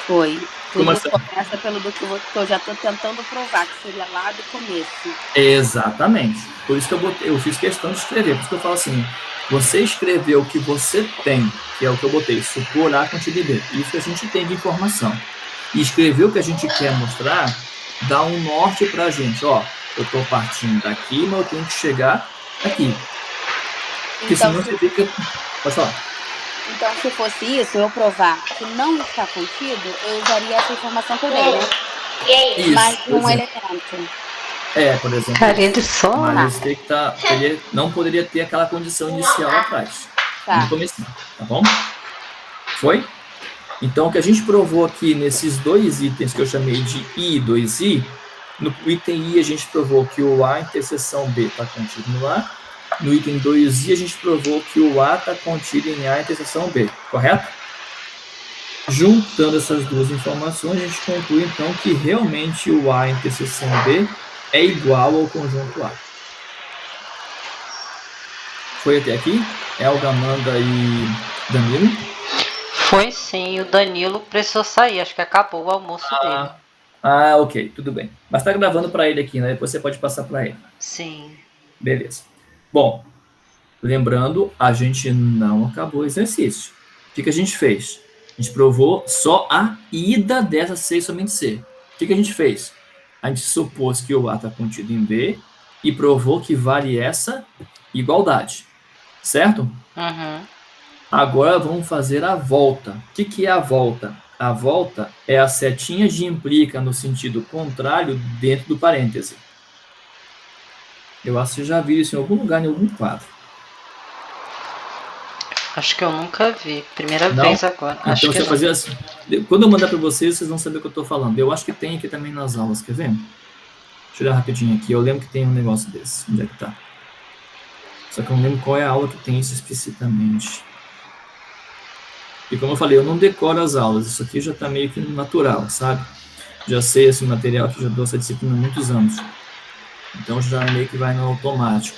Foi. Como assim? Começa pelo do que eu já estou tentando provar, que seria lá do começo. Exatamente. Por isso que eu fiz questão de escrever. Por isso que eu falo assim, você escreveu o que você tem, que é o que eu botei, supor A contido em B. Isso que a gente tem de informação. E escrever o que a gente quer mostrar, dá um norte para a gente. Ó, eu estou partindo daqui, mas eu tenho que chegar aqui. Porque então, senão você fica... Pode falar. Então, se fosse isso, eu provar que não está contido, eu usaria essa informação que eu dei, né? Isso, mais um elemento. Por exemplo. Carinha de sono. Mas tem que não poderia ter aquela condição inicial atrás. Tá. No começo, tá bom? Foi? Então, o que a gente provou aqui nesses dois itens que eu chamei de I e 2I, no item I a gente provou que o A interseção B está contido no A. No item 2i, a gente provou que o A está contido em A interseção B, correto? Juntando essas duas informações, a gente conclui, então, que realmente o A interseção B é igual ao conjunto A. Foi até aqui? Elga, Amanda e Danilo? Foi sim, o Danilo precisou sair, acho que acabou o almoço dele. Ok, tudo bem. Mas está gravando para ele aqui, né? Depois você pode passar para ele. Sim. Beleza. Bom, lembrando, a gente não acabou o exercício. O que a gente fez? A gente provou só a ida dessa C e somente C. O que a gente fez? A gente supôs que o A está contido em B e provou que vale essa igualdade. Certo? Uhum. Agora vamos fazer a volta. O que é a volta? A volta é a setinha de implica no sentido contrário dentro do parêntese. Eu acho que você já viu isso em algum lugar, em algum quadro. Acho que eu nunca vi. Primeira vez agora. Então acho você fazer assim. Quando eu mandar para vocês, vocês vão saber o que eu estou falando. Eu acho que tem aqui também nas aulas, quer ver? Deixa eu olhar rapidinho aqui. Eu lembro que tem um negócio desse. Onde é que tá? Só que eu não lembro qual é a aula que tem isso especificamente. E como eu falei, eu não decoro as aulas. Isso aqui já está meio que natural, sabe? Já sei esse material que já dou essa disciplina há muitos anos. Então já meio que vai no automático.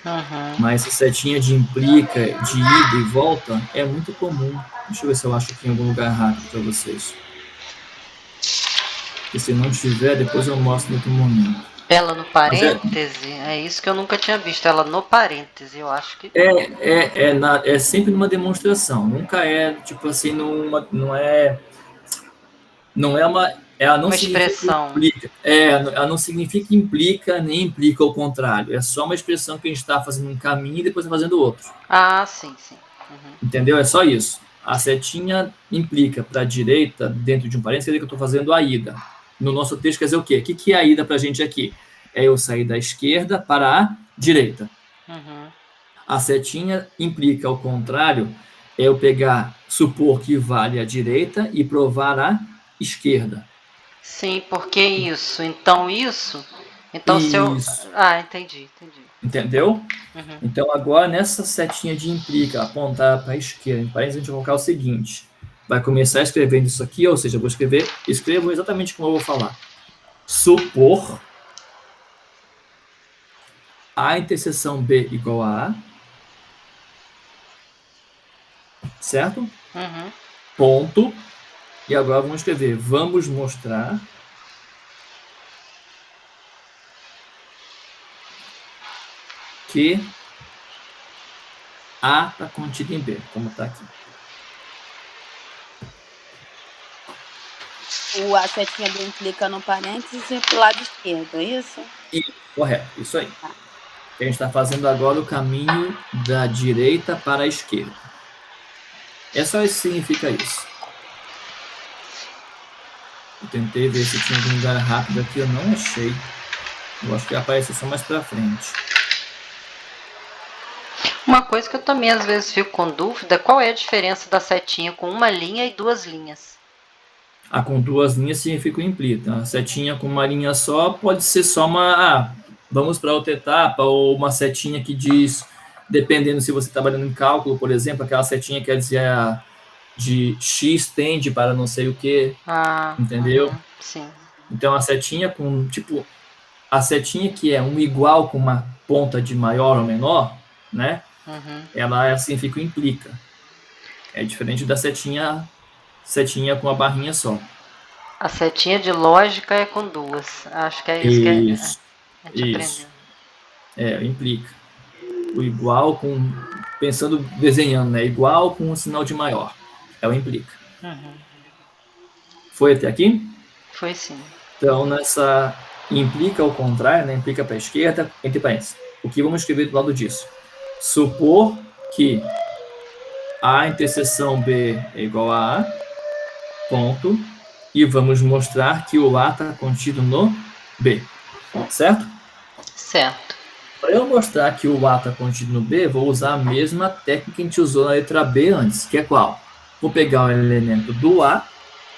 Uhum. Mas essa setinha de implica, de ida e volta, é muito comum. Deixa eu ver se eu acho aqui em algum lugar rápido para vocês. Porque se não tiver, depois eu mostro em outro momento. Ela no parêntese, é isso que eu nunca tinha visto. Ela no parêntese, eu acho que... É sempre numa demonstração. Nunca é, tipo assim, não é uma... Ela não uma expressão. Implica, ela não significa implica, nem implica o contrário. É só uma expressão que a gente está fazendo um caminho e depois está fazendo outro. Ah, sim. Uhum. Entendeu? É só isso. A setinha implica para a direita, dentro de um parênteses, quer dizer que eu estou fazendo a ida. No nosso texto quer dizer o quê? O que é a ida para a gente aqui? É eu sair da esquerda para a direita. Uhum. A setinha implica ao contrário, é eu supor que vale a direita e provar a esquerda. Sim, porque isso. Então isso Então, se eu... Ah, entendi. Entendeu? Então, agora, nessa setinha de implica, apontar para a esquerda, em parênteses, a gente vai colocar o seguinte. Vai começar escrevendo isso aqui, ou seja, eu vou escrevo exatamente como eu vou falar. Supor A interseção B igual a A. Certo? Ponto. E agora vamos escrever. Vamos mostrar que A está contido em B, como está aqui. A setinha do implica no parênteses e pro lado esquerdo, é isso? Correto, isso aí. A gente está fazendo agora o caminho da direita para a esquerda. É só isso que significa isso. Eu tentei ver se tinha algum lugar rápido aqui, eu não achei. Eu acho que aparece só mais para frente. Uma coisa que eu também às vezes fico com dúvida, qual é a diferença da setinha com uma linha e duas linhas? Com duas linhas significa o implica. A setinha com uma linha só pode ser só uma... vamos para outra etapa, ou uma setinha que diz, dependendo se você está trabalhando em cálculo, por exemplo, aquela setinha quer dizer de x tende para não sei o que, entendeu? Sim. Então, a setinha com, a setinha que é um igual com uma ponta de maior ou menor, né? Ela significa o implica. É diferente da setinha com a barrinha só. A setinha de lógica é com duas. Acho que é isso que a gente aprendeu. Implica. O igual com... desenhando, né? Igual com um sinal de maior. É o implica. Foi até aqui? Foi sim. Então, nessa implica ao contrário, né? Implica para a esquerda, entre parênteses. O que vamos escrever do lado disso? Supor que A interseção B é igual a A, ponto, e vamos mostrar que o A está contido no B, certo? Certo. Para eu mostrar que o A está contido no B, vou usar a mesma técnica que a gente usou na letra B antes, que é qual? Vou pegar o elemento do A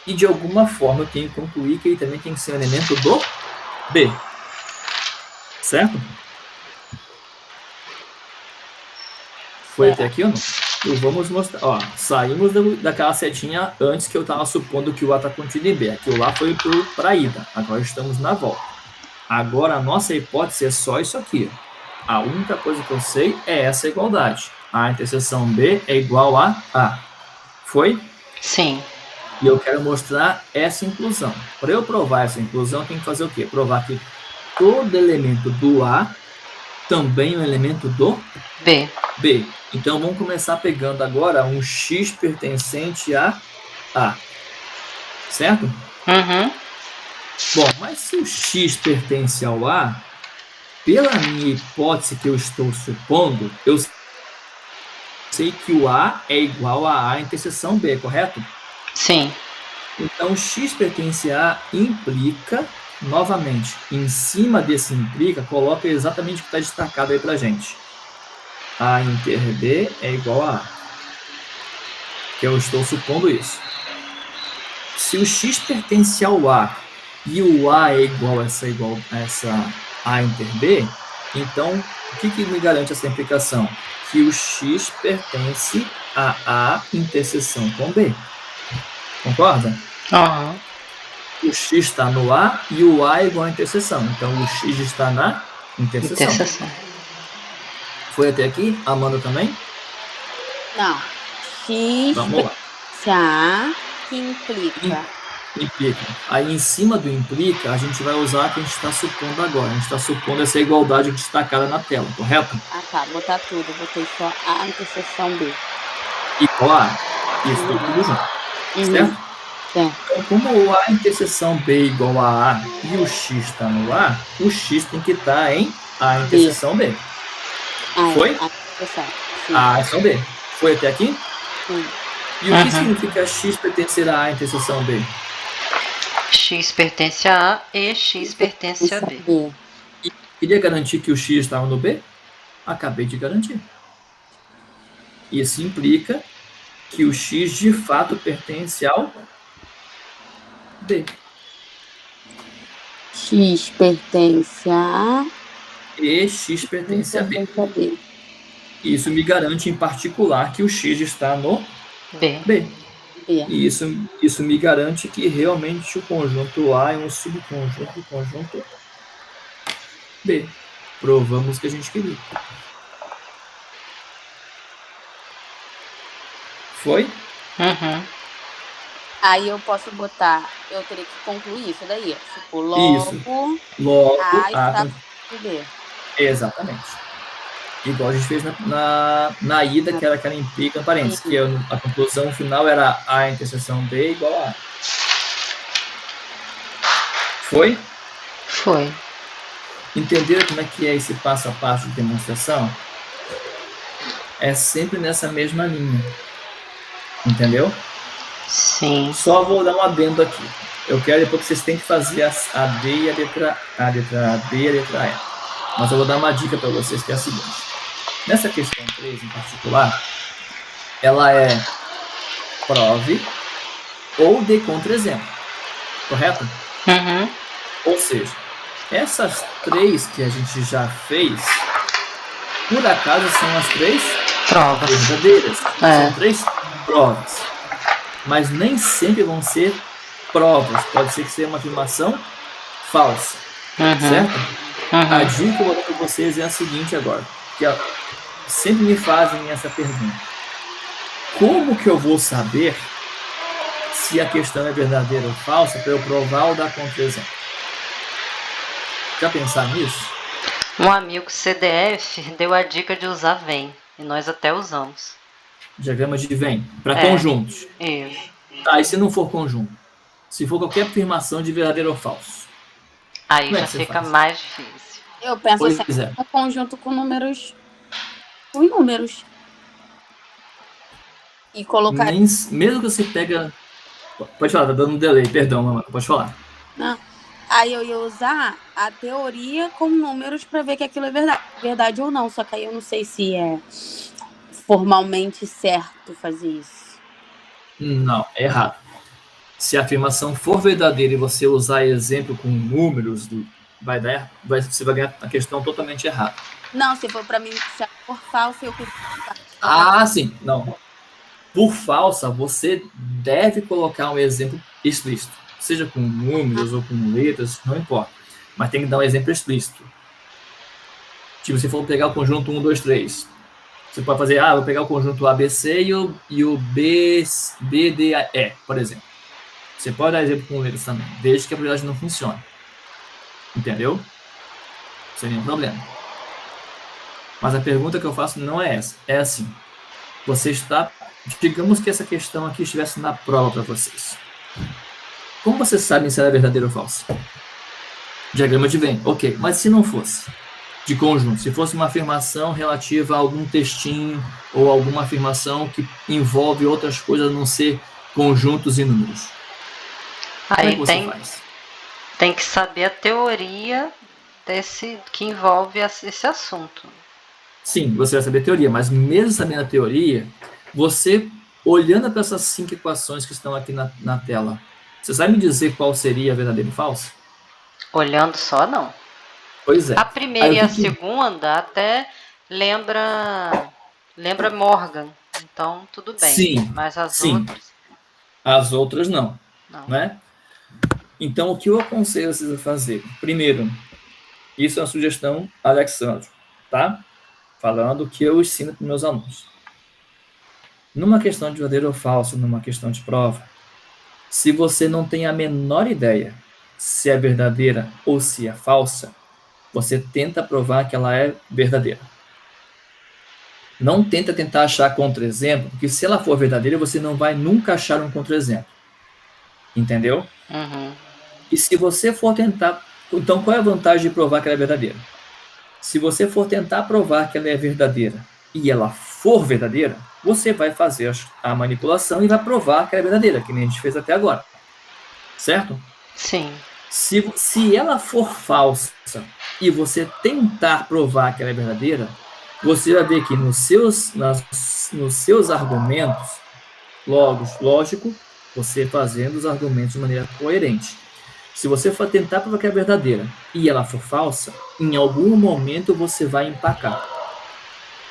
e, de alguma forma, eu tenho que concluir que ele também tem que ser um elemento do B, certo? Foi até aqui ou não? Então, vamos mostrar. Ó, saímos daquela setinha antes que eu estava supondo que o A está contido em B. Aquilo lá foi para a ida. Agora estamos na volta. Agora a nossa hipótese é só isso aqui. A única coisa que eu sei é essa igualdade. A interseção B é igual a A. Foi? Sim. E eu quero mostrar essa inclusão. Para eu provar essa inclusão, eu tenho que fazer o quê? Provar que todo elemento do A também é um elemento do B. Então, vamos começar pegando agora um x pertencente a A. Certo? Bom, mas se o x pertence ao A, pela minha hipótese que eu estou supondo, eu sei que o A é igual a A interseção B, correto? Sim. Então, x pertence a A implica, novamente, em cima desse implica, coloca exatamente o que está destacado aí pra gente. A inter B é igual a A. Que eu estou supondo isso. Se o x pertence ao A e o A é igual a essa A inter B, então, o que me garante essa implicação? Que o x pertence a A interseção com B. Concorda? O x está no A e o A é igual a interseção. Então, o x está na interseção. Foi até aqui? Amanda também? Não. X Vamos lá. A que implica. Implica. Aí, em cima do implica, a gente vai usar o que a gente está supondo agora. A gente está supondo essa igualdade destacada na tela, correto? Tá. Botar tudo. Botei só A interseção B. Igual a A. Isso tudo junto. Certo? Então, como o A interseção B é igual a A e o X está no A, o X tem que estar em A interseção B. Foi? A interseção B. Foi até aqui? Sim. E o que significa X pertencer a A interseção B? X pertence a A e X pertence a B. E queria garantir que o X estava no B? Acabei de garantir. Isso implica que o X de fato pertence ao B. X pertence a... E X pertence a B. Isso me garante, em particular, que o X está no B. E isso me garante que realmente o conjunto A é um subconjunto do conjunto B. Provamos o que a gente queria. Foi? Uhum. Aí eu posso botar, eu teria que concluir isso daí. Tipo, logo A está no B. Exatamente. Igual a gente fez na ida, que era aquela implica parênteses, que a conclusão final era A interseção B igual a A. Foi? Foi. Entenderam como é que é esse passo a passo de demonstração? É sempre nessa mesma linha. Entendeu? Sim. Só vou dar um adendo aqui. Eu quero depois que vocês têm que fazer a D e a letra B e a letra E. Mas eu vou dar uma dica para vocês, que é a seguinte. Nessa questão 3, em particular, ela é prove ou dê contra-exemplo. Correto? Uhum. Ou seja, essas 3 que a gente já fez, por acaso, são as 3 provas verdadeiras. São 3 provas. Mas nem sempre vão ser provas. Pode ser que seja uma afirmação falsa. Certo? A dica que eu vou dar para vocês é a seguinte agora. Que sempre me fazem essa pergunta. Como que eu vou saber se a questão é verdadeira ou falsa para eu provar ou dar contra-exemplo? Já pensaram nisso? Um amigo CDF deu a dica de usar Venn. E nós até usamos. Diagrama de Venn. Para conjuntos. Isso. Tá, e se não for conjunto? Se for qualquer afirmação de verdadeiro ou falso? Aí já fica mais difícil. Eu penso assim, um conjunto com números. Com números. E colocar. Mesmo que você pega. Pode falar, tá dando um delay, perdão, mamãe. Pode falar. Não. Aí eu ia usar a teoria com números para ver que aquilo é verdade ou não. Só que aí eu não sei se é formalmente certo fazer isso. Não, é errado. Se a afirmação for verdadeira e você usar exemplo com números, você vai ganhar a questão totalmente errada. Não, se for para mim, se for falsa, eu costumo. Sim. Não. Por falsa, você deve colocar um exemplo explícito. Seja com números ou com letras, não importa. Mas tem que dar um exemplo explícito. Tipo, se for pegar o conjunto 1, 2, 3. Você pode fazer, vou pegar o conjunto ABC e o B, D, E, por exemplo. Você pode dar exemplo com letras também, desde que a probabilidade não funcione. Entendeu? Sem nenhum problema. Mas a pergunta que eu faço não é essa. É assim. Você está... Digamos que essa questão aqui estivesse na prova para vocês. Como vocês sabem se ela é verdadeira ou falsa? Diagrama de Venn. Ok, mas se não fosse de conjunto, se fosse uma afirmação relativa a algum textinho ou alguma afirmação que envolve outras coisas a não ser conjuntos e números. Aí tem que saber a teoria que envolve esse assunto. Sim, você vai saber a teoria, mas mesmo sabendo a teoria, você, olhando para essas 5 equações que estão aqui na tela, você sabe me dizer qual seria a verdadeira e falsa? Olhando só, não. Pois é. A primeira e a segunda até lembra Morgan. Então, tudo bem. Sim, mas as outras... As outras não. Né? Então, o que eu aconselho vocês a fazer? Primeiro, isso é uma sugestão, Alexandre, tá? Falando o que eu ensino para meus alunos. Numa questão de verdadeiro ou falso, numa questão de prova, se você não tem a menor ideia se é verdadeira ou se é falsa, você tenta provar que ela é verdadeira. Não tentar achar contra-exemplo, porque se ela for verdadeira, você não vai nunca achar um contra-exemplo. Entendeu? E se você for tentar... Então, qual é a vantagem de provar que ela é verdadeira? Se você for tentar provar que ela é verdadeira e ela for verdadeira, você vai fazer a manipulação e vai provar que ela é verdadeira, que nem a gente fez até agora. Certo? Sim. Se ela for falsa e você tentar provar que ela é verdadeira, você vai ver que nos seus argumentos, lógico, você fazendo os argumentos de maneira coerente. Se você for tentar provar que é verdadeira e ela for falsa, em algum momento você vai empacar.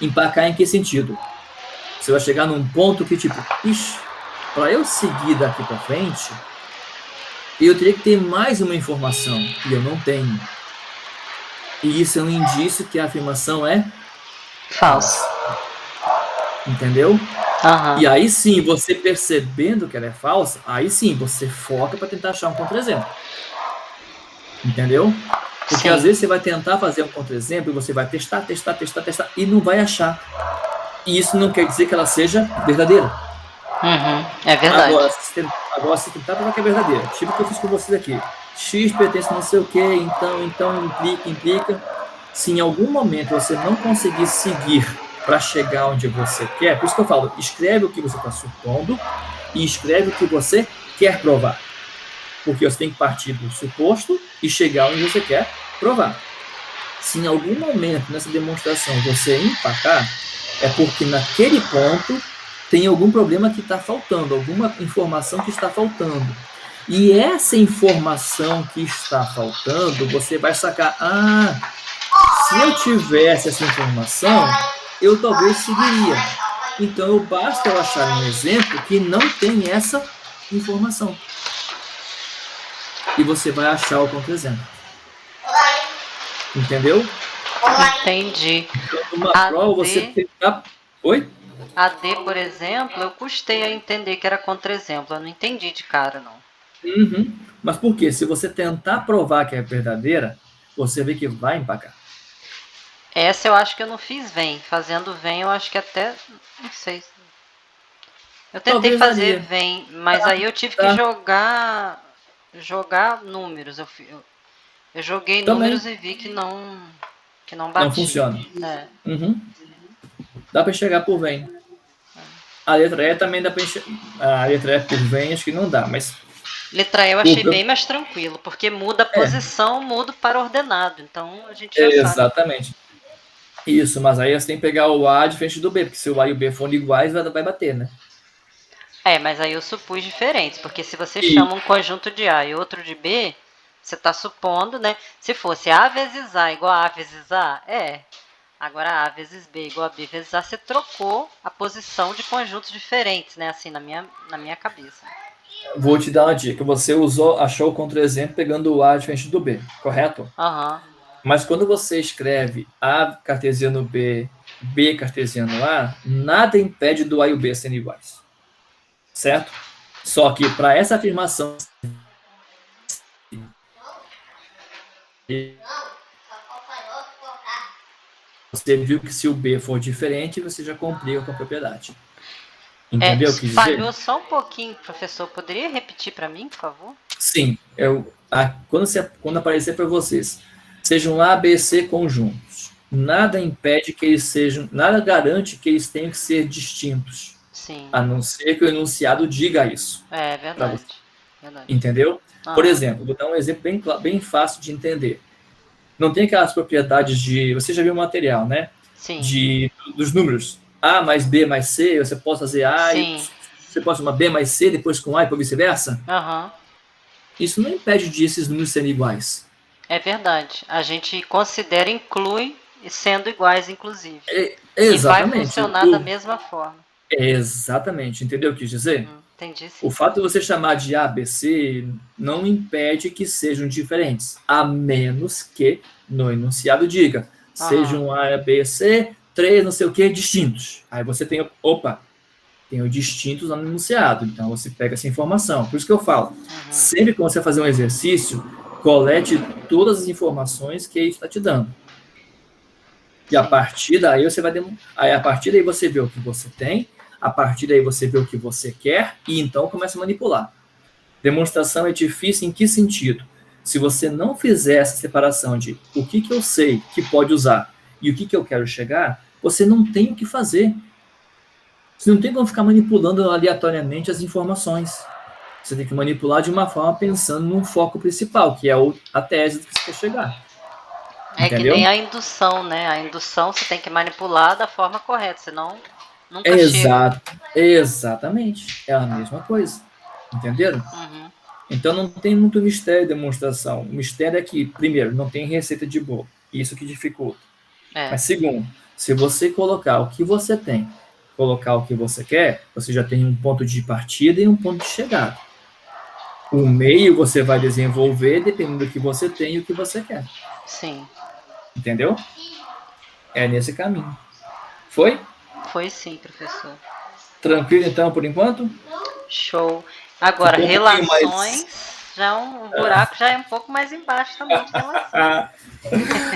Empacar em que sentido? Você vai chegar num ponto que, tipo, para eu seguir daqui para frente, eu teria que ter mais uma informação, e eu não tenho. E isso é um indício que a afirmação é falsa. Entendeu? Uhum. E aí sim, você percebendo que ela é falsa, aí sim, você foca para tentar achar um contra-exemplo. Entendeu? Porque às vezes você vai tentar fazer um contra-exemplo e você vai testar, e não vai achar. E isso não quer dizer que ela seja verdadeira. Uhum. É verdade. Agora, se tentar provar que é verdadeira, tipo o que eu fiz com vocês aqui. X pertence a não sei o que, então implica. Se em algum momento você não conseguir seguir para chegar onde você quer, por isso que eu falo, escreve o que você está supondo e escreve o que você quer provar. Porque você tem que partir do suposto e chegar onde você quer provar. Se em algum momento nessa demonstração você empacar, é porque naquele ponto tem algum problema que está faltando, alguma informação que está faltando. E essa informação que está faltando, você vai sacar, se eu tivesse essa informação, eu talvez seguiria. Então, basta eu achar um exemplo que não tem essa informação. E você vai achar o contra-exemplo. Entendeu? Entendi. Então, numa prova, você tentar... Oi? A D, por exemplo, eu custei a entender que era contra-exemplo. Eu não entendi de cara, não. Uhum. Mas por quê? Se você tentar provar que é verdadeira, você vê que vai empacar. Essa eu acho que eu não fiz vem. Fazendo vem, eu acho que até... Não sei. Eu tentei fazer vem, mas aí eu tive que jogar números. Eu joguei números e vi que não batia. Não funciona. Uhum. Dá para enxergar por vem. A letra E também dá para enxergar. A letra E por vem acho que não dá, mas... Letra E eu achei bem mais tranquilo, porque muda a posição, muda para ordenado. Então a gente já sabe. Exatamente. Isso, mas aí você tem que pegar o A de frente do B, porque se o A e o B forem iguais, vai bater, né? Mas aí eu supus diferentes, porque se você chama um conjunto de A e outro de B, você está supondo, né? Se fosse A vezes A igual a A vezes A, Agora A vezes B igual a B vezes A, você trocou a posição de conjuntos diferentes, né? Assim, na minha cabeça. Vou te dar uma dica. Você achou o contra-exemplo pegando o A de frente do B, correto? Aham. Mas quando você escreve A cartesiano B, B cartesiano A, nada impede do A e o B serem iguais. Certo? Só que para essa afirmação... Você viu que se o B for diferente, você já complica com a propriedade. Entendeu o que dizer? Falhou só um pouquinho, professor. Poderia repetir para mim, por favor? Sim. Quando aparecer para vocês, sejam A, B, C conjuntos. Nada impede que eles sejam... Nada garante que eles tenham que ser distintos. Sim. A não ser que o enunciado diga isso. É verdade. Entendeu? Por exemplo, vou dar um exemplo bem fácil de entender. Não tem aquelas propriedades de... Você já viu o material, né? Sim. Dos números. A mais B mais C, você pode fazer A você pode fazer uma B mais C depois com A e por vice-versa? Uhum. Isso não impede de esses números serem iguais. É verdade. A gente considera, inclui sendo iguais, inclusive. Exatamente. E vai funcionar da mesma forma. Exatamente. Entendeu o que eu quis dizer? Entendi, sim. O fato de você chamar de A, B, C não impede que sejam diferentes, a menos que no enunciado diga sejam A, B, C, 3, não sei o que, distintos. Aí você tem, tem o distintos no enunciado, então você pega essa informação. Por isso que eu falo, sempre que você fazer um exercício, colete todas as informações que ele está te dando. E a partir daí você vai... a partir daí você vê o que você tem, a partir daí você vê o que você quer e então começa a manipular. Demonstração é difícil em que sentido? Se você não fizer essa separação de o que eu sei que pode usar e o que eu quero chegar, você não tem o que fazer. Você não tem como ficar manipulando aleatoriamente as informações. Você tem que manipular de uma forma pensando num foco principal, que é a tese que você quer chegar. Entendeu? Que nem a indução, né? A indução você tem que manipular da forma correta, senão nunca chega. Exatamente. É a mesma coisa. Entenderam? Então, não tem muito mistério de demonstração. O mistério é que, primeiro, não tem receita de bolo. Isso que dificulta. Mas, segundo, se você colocar o que você tem, colocar o que você quer, você já tem um ponto de partida e um ponto de chegada. O meio você vai desenvolver dependendo do que você tem e o que você quer. Sim. Entendeu? É nesse caminho. Foi? Foi sim, professor. Tranquilo, então, por enquanto? Show. Agora, relações, o buraco já é um pouco mais embaixo também de relações.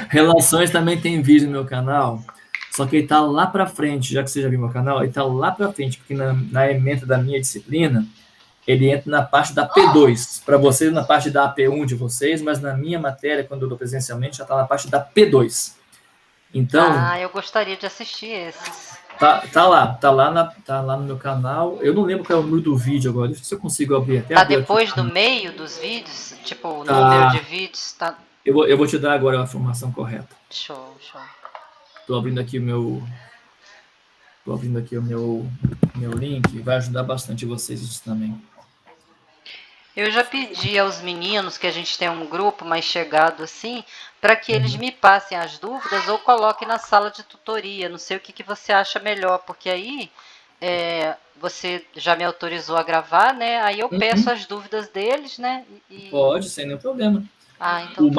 Relações também tem vídeo no meu canal, só que ele tá lá para frente, já que você já viu meu canal, ele tá lá para frente, porque na ementa da minha disciplina, ele entra na parte da P2, para vocês na parte da AP1 de vocês, mas na minha matéria, quando eu dou presencialmente, já tá na parte da P2. Então... eu gostaria de assistir esses. Tá lá no meu canal. Eu não lembro qual é o número do vídeo agora. Deixa eu ver se eu consigo abrir até. Tá depois aqui. Do meio dos vídeos? Tipo, o número de vídeos? Tá... Eu vou te dar agora a informação correta. Show. Tô abrindo aqui o meu link. Vai ajudar bastante vocês isso também. Eu já pedi aos meninos, que a gente tem um grupo mais chegado assim, para que eles me passem as dúvidas ou coloquem na sala de tutoria. Não sei o que você acha melhor, porque aí você já me autorizou a gravar, né? Aí eu peço as dúvidas deles, né? Pode, sem nenhum problema. Então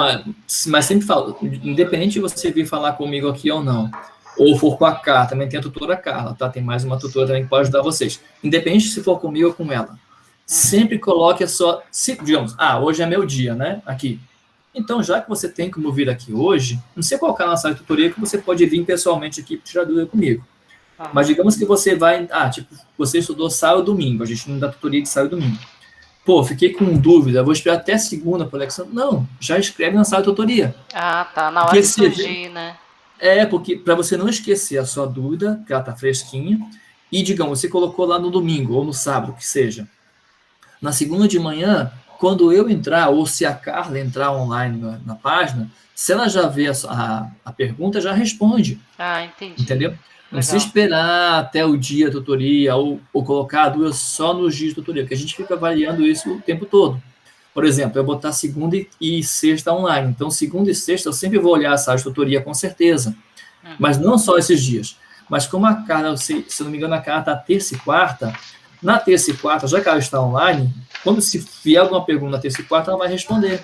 mas sempre falo, independente de você vir falar comigo aqui ou não, ou for com a Carla, também tem a tutora Carla, tá? Tem mais uma tutora também que pode ajudar vocês. Independente se for comigo ou com ela. Sempre coloque a sua... digamos, hoje é meu dia, né? Aqui. Então, já que você tem como vir aqui hoje, não sei qual é a sala de tutoria que você pode vir pessoalmente aqui para tirar dúvida comigo. Mas digamos que você vai... você estudou sábado e domingo. A gente não dá tutoria de sábado e domingo. Pô, fiquei com dúvida. Vou esperar até segunda para o Alexandre. Não, já escreve na sala de tutoria. Tá. Na hora de surgir, né? Porque para você não esquecer a sua dúvida, que ela tá fresquinha, e, digamos, você colocou lá no domingo ou no sábado, que seja. Na segunda de manhã, quando eu entrar, ou se a Carla entrar online na página, se ela já vê a pergunta, já responde. Entendi. Entendeu? Não precisa esperar até o dia da tutoria, ou colocar a dúvida só nos dias de tutoria, porque a gente fica avaliando isso o tempo todo. Por exemplo, eu botar segunda e sexta online. Então, segunda e sexta, eu sempre vou olhar a sala de tutoria, com certeza. Mas não só esses dias. Mas como a Carla, se não me engano, a Carla está terça e quarta. Na terça e quarta, já que ela está online, quando se vier alguma pergunta na terça e quarta, ela vai responder.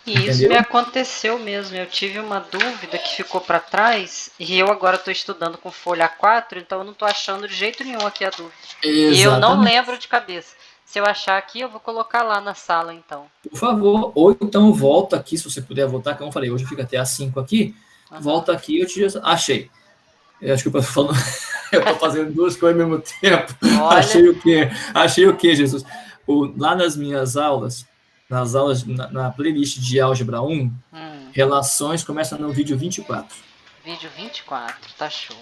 Isso me aconteceu mesmo. Eu tive uma dúvida que ficou para trás e eu agora estou estudando com folha A4, então eu não estou achando de jeito nenhum aqui a dúvida. Exatamente. E eu não lembro de cabeça. Se eu achar aqui, eu vou colocar lá na sala, então. Por favor, ou então volta aqui, se você puder voltar, como eu falei, hoje fica até às 5 aqui, volta aqui, eu te achei. Eu acho que eu estou falando... Eu estou fazendo duas coisas ao mesmo tempo. Olha. Achei o quê, Jesus? Lá nas minhas aulas, na playlist de Álgebra 1, relações começa no vídeo 24. Vídeo 24, tá show.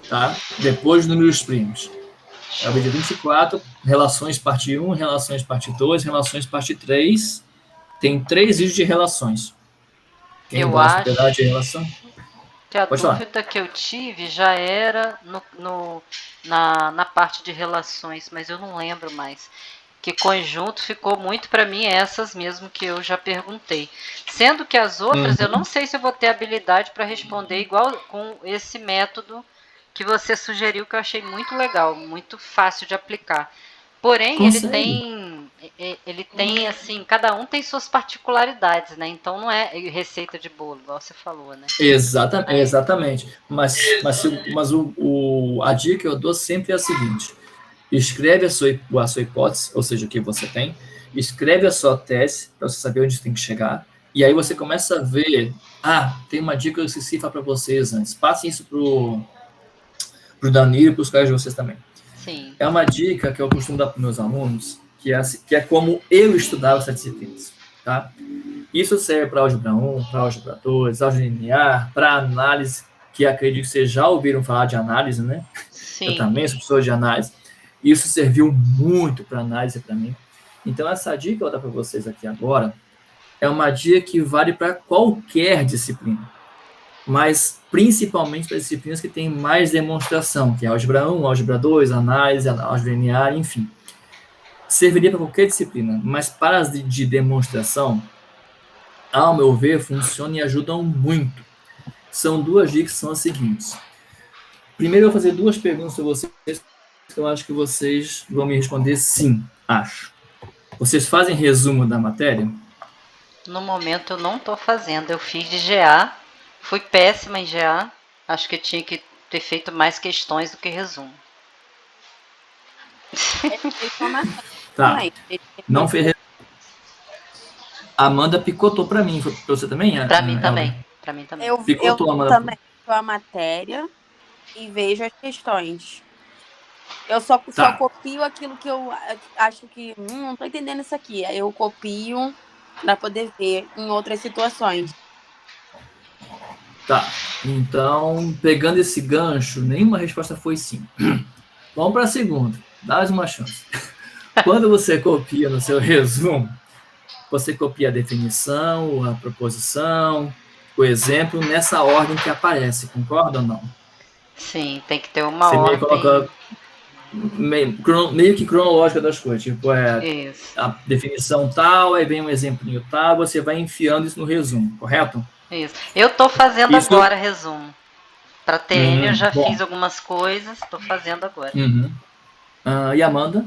Tá? Depois dos números primos. É o vídeo 24, relações parte 1, relações parte 2, relações parte 3. Tem 3 vídeos de relações. Eu acho... de relação? Que a dúvida que eu tive já era na parte de relações, mas eu não lembro mais. Que conjunto ficou muito para mim essas mesmo que eu já perguntei. Sendo que as outras eu não sei se eu vou ter habilidade para responder igual com esse método que você sugeriu, que eu achei muito legal, muito fácil de aplicar. Porém, ele tem assim, cada um tem suas particularidades, né? Então não é receita de bolo, igual você falou, né? Exatamente. Mas a dica que eu dou sempre é a seguinte: escreve a sua hipótese, ou seja, o que você tem, escreve a sua tese, para você saber onde tem que chegar, e aí você começa a ver, tem uma dica que eu esqueci de falar para vocês antes, passem isso pro Danilo e para os colegas de vocês também. Sim. É uma dica que eu costumo dar para meus alunos, que é como eu estudava essas disciplinas, tá? Isso serve para álgebra 1, para álgebra 2, álgebra linear, para análise, que acredito que vocês já ouviram falar de análise, né? Sim. Eu também sou professor de análise. Isso serviu muito para análise para mim. Então, essa dica que eu vou dar para vocês aqui agora é uma dica que vale para qualquer disciplina, mas principalmente para disciplinas que têm mais demonstração, que é álgebra 1, álgebra 2, análise, álgebra linear, enfim. serviria para qualquer disciplina, mas para as de demonstração, ao meu ver, funcionam e ajudam muito. São 2 dicas que são as seguintes. Primeiro, eu vou fazer 2 perguntas para vocês, que eu acho que vocês vão me responder sim, acho. Vocês fazem resumo da matéria? No momento eu não estou fazendo. Eu fiz de GA, fui péssima em GA. Acho que eu tinha que ter feito mais questões do que resumo. Tá. Não fez resumo. Amanda picotou para mim. Para você também? Para mim também. Para mim também. Eu também faço a matéria e vejo as questões. Eu só copio aquilo que eu acho que não tô entendendo isso aqui. Aí eu copio para poder ver em outras situações. Tá. Então, pegando esse gancho, nenhuma resposta foi sim. Vamos para a segunda. Dá mais uma chance. Quando você copia no seu resumo, você copia a definição, a proposição, o exemplo nessa ordem que aparece, concorda ou não? Sim, tem que ter uma ordem. Você coloca meio que cronológica das coisas, tipo, a definição tal, aí vem um exemplinho tal, você vai enfiando isso no resumo, correto? Isso. Eu tô fazendo agora resumo. Para TN eu já fiz algumas coisas, tô fazendo agora. E Amanda?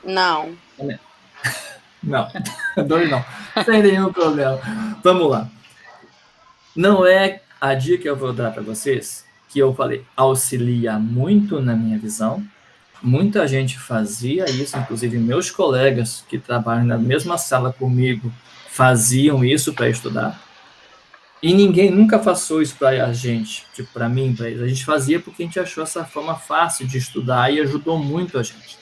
Não. Não. Dois não. Sem nenhum problema. Vamos lá. Não é a dica que eu vou dar para vocês, que eu falei, auxilia muito na minha visão. Muita gente fazia isso, inclusive meus colegas que trabalham na mesma sala comigo faziam isso para estudar. E ninguém nunca passou isso para a gente, tipo, para mim, para eles. A gente fazia porque a gente achou essa forma fácil de estudar e ajudou muito a gente.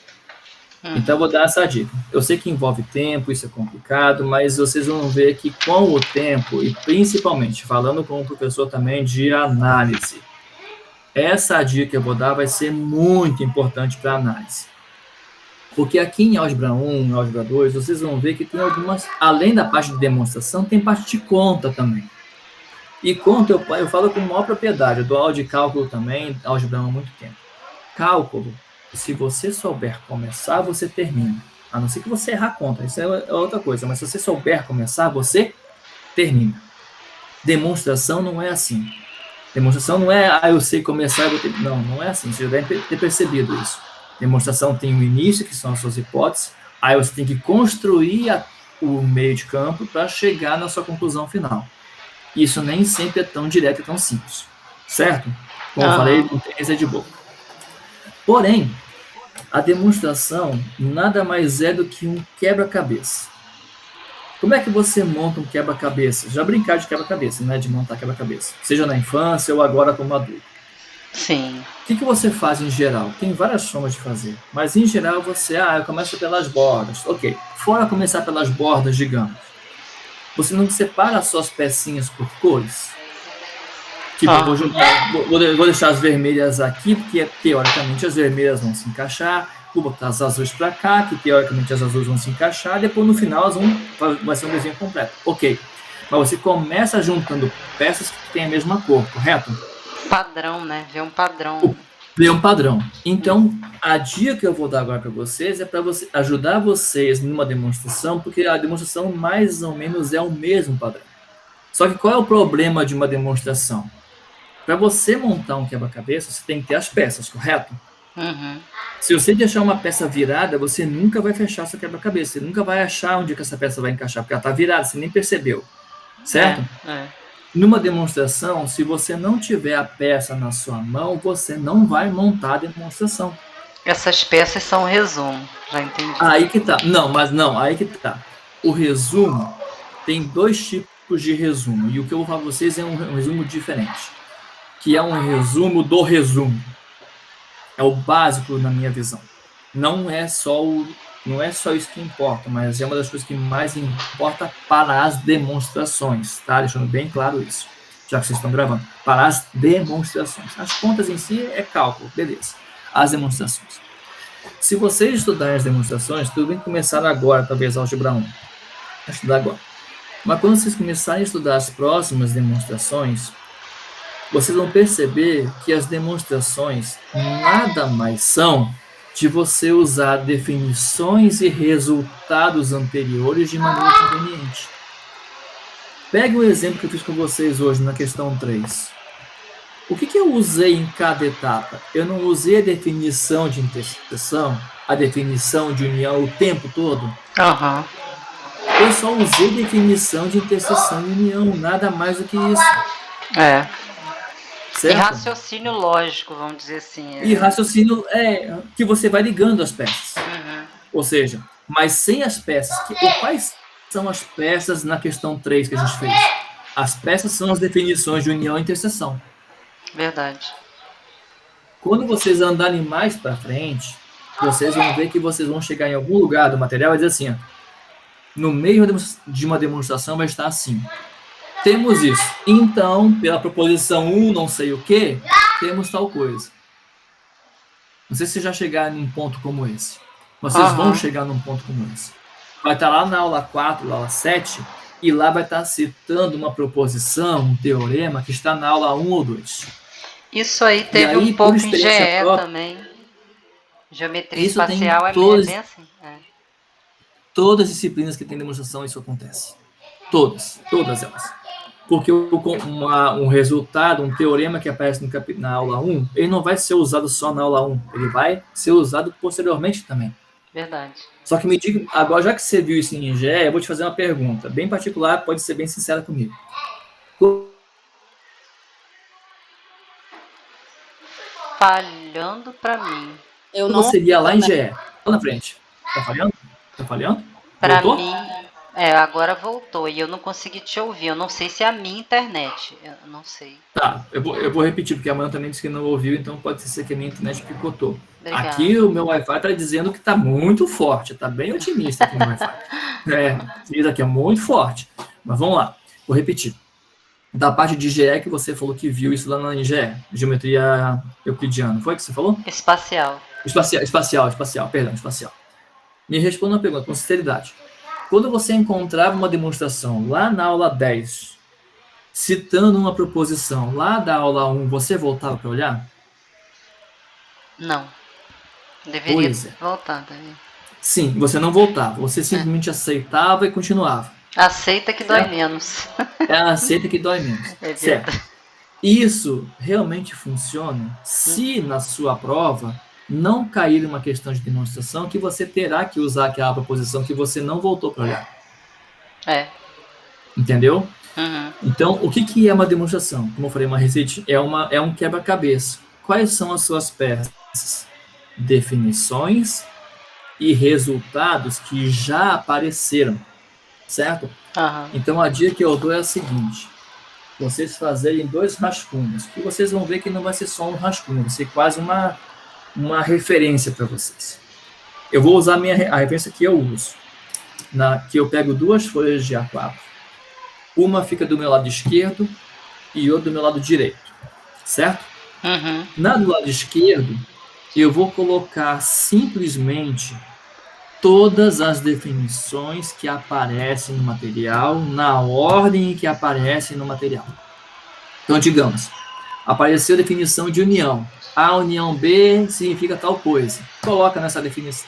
Então, eu vou dar essa dica. Eu sei que envolve tempo, isso é complicado, mas vocês vão ver que com o tempo, e principalmente falando com o professor também de análise, essa dica que eu vou dar vai ser muito importante para a análise. Porque aqui em Álgebra 1, em Álgebra 2, vocês vão ver que tem algumas, além da parte de demonstração, tem parte de conta também. E conta eu falo com maior propriedade, eu dou aula de cálculo também, Álgebra 1 há muito tempo. Cálculo, se você souber começar, você termina. A não ser que você errar a conta, isso é outra coisa. Mas se você souber começar, você termina. Demonstração não é assim. Demonstração não é, eu sei começar, eu vou ter... Não é assim. Você já deve ter percebido isso. Demonstração tem um início, que são as suas hipóteses. Aí você tem que construir o meio de campo para chegar na sua conclusão final. Isso nem sempre é tão direto e tão simples. Certo? Como eu falei, não tem essa de boa. Porém, a demonstração nada mais é do que um quebra-cabeça. Como é que você monta um quebra-cabeça? Já brincar de quebra-cabeça, né? De montar quebra-cabeça. Seja na infância ou agora como adulto. Sim. O que você faz em geral? Tem várias formas de fazer. Mas em geral você, eu começo pelas bordas. Ok. Fora começar pelas bordas, digamos. Você não separa as suas pecinhas por cores? Tipo, vou deixar as vermelhas aqui, porque teoricamente as vermelhas vão se encaixar. Vou botar as azuis para cá, que teoricamente as azuis vão se encaixar. Depois no final vai ser um desenho completo. Ok. Mas você começa juntando peças que têm a mesma cor, correto? Padrão, né? Ver um padrão. Ver um padrão. Então, a dica que eu vou dar agora para vocês é para ajudar vocês numa demonstração, porque a demonstração mais ou menos é o mesmo padrão. Só que qual é o problema de uma demonstração? Para você montar um quebra-cabeça, você tem que ter as peças, correto? Se você deixar uma peça virada, você nunca vai fechar seu quebra-cabeça. Você nunca vai achar onde que essa peça vai encaixar, porque ela está virada, você nem percebeu. Certo? Numa demonstração, se você não tiver a peça na sua mão, você não vai montar a demonstração. Essas peças são resumo, já entendi. Aí que tá. Aí que tá. O resumo tem 2 tipos de resumo. E o que eu vou falar para vocês é um resumo diferente. Que é um resumo do resumo. É o básico na minha visão. Não é só isso que importa, mas é uma das coisas que mais importa para as demonstrações, tá? Deixando bem claro isso, já que vocês estão gravando. Para as demonstrações. As contas em si é cálculo, beleza. As demonstrações. Se vocês estudarem as demonstrações, tudo bem que começaram agora, talvez Álgebra 1. Estudar agora. Mas quando vocês começarem a estudar as próximas demonstrações, vocês vão perceber que as demonstrações nada mais são de você usar definições e resultados anteriores de maneira conveniente. Pegue um exemplo que eu fiz com vocês hoje na questão 3. O que eu usei em cada etapa? Eu não usei a definição de interseção, a definição de união o tempo todo? Uhum. Eu só usei definição de interseção e união, nada mais do que isso. Certo? E raciocínio lógico, vamos dizer assim. E raciocínio é que você vai ligando as peças. Uhum. Ou seja, mas sem as peças. Quais são as peças na questão 3 que a gente fez? As peças são as definições de união e interseção. Verdade. Quando vocês andarem mais para frente, vocês vão ver que vocês vão chegar em algum lugar do material e dizer assim, ó, no meio de uma demonstração vai estar assim. Temos isso. Então, pela proposição 1, não sei o que, temos tal coisa. Não sei se vocês já chegaram num ponto como esse. Vocês vão chegar num ponto como esse. Vai estar lá na aula 4, na aula 7, e lá vai estar citando uma proposição, um teorema, que está na aula 1 ou 2. Isso aí teve um pouco em GE também. Geometria espacial é bem assim. Todas as disciplinas que tem demonstração, isso acontece. Todas elas. Porque um resultado, um teorema que aparece na aula 1, ele não vai ser usado só na aula 1, ele vai ser usado posteriormente também. Verdade. Só que me diga, agora já que você viu isso em GE, eu vou te fazer uma pergunta, bem particular, pode ser bem sincera comigo. Falhando para mim. Eu não seria lá em GE, lá na frente. Tá falhando? Para mim, agora voltou e eu não consegui te ouvir. Eu não sei se é a minha internet. Eu não sei. Tá, eu vou repetir, porque a Amanda também disse que não ouviu, então pode ser que a minha internet picotou. Obrigada. Aqui o meu Wi-Fi tá dizendo que tá muito forte, tá bem otimista aqui no Wi-Fi. Isso aqui é muito forte. Mas vamos lá, vou repetir. Da parte de GE que você falou que viu isso lá na GE, geometria euclidiana, foi que você falou? Espacial. Espacial. Me responda uma pergunta com sinceridade. Quando você encontrava uma demonstração lá na aula 10, citando uma proposição lá da aula 1, você voltava para olhar? Não. Deveria voltar também. Sim, você não voltava. Você simplesmente aceitava e continuava. Aceita que dói menos. Aceita que dói menos. Certo. Isso realmente funciona se na sua prova não cair uma questão de demonstração que você terá que usar aquela proposição que você não voltou para olhar. Entendeu? Uhum. Então, o que é uma demonstração? Como eu falei, uma receita é um quebra-cabeça. Quais são as suas peças? Definições e resultados que já apareceram, certo? Uhum. Então, a dica que eu dou é a seguinte: vocês fazerem 2 rascunhos, que vocês vão ver que não vai ser só um rascunho, vai ser quase uma referência para vocês. Eu vou usar a referência que eu uso, que eu pego 2 folhas de A4, uma fica do meu lado esquerdo e outra do meu lado direito, certo? Uhum. Na do lado esquerdo, eu vou colocar simplesmente todas as definições que aparecem no material, na ordem em que aparecem no material. Então, digamos, apareceu a definição de união. A união B significa tal coisa. Coloca nessa definição.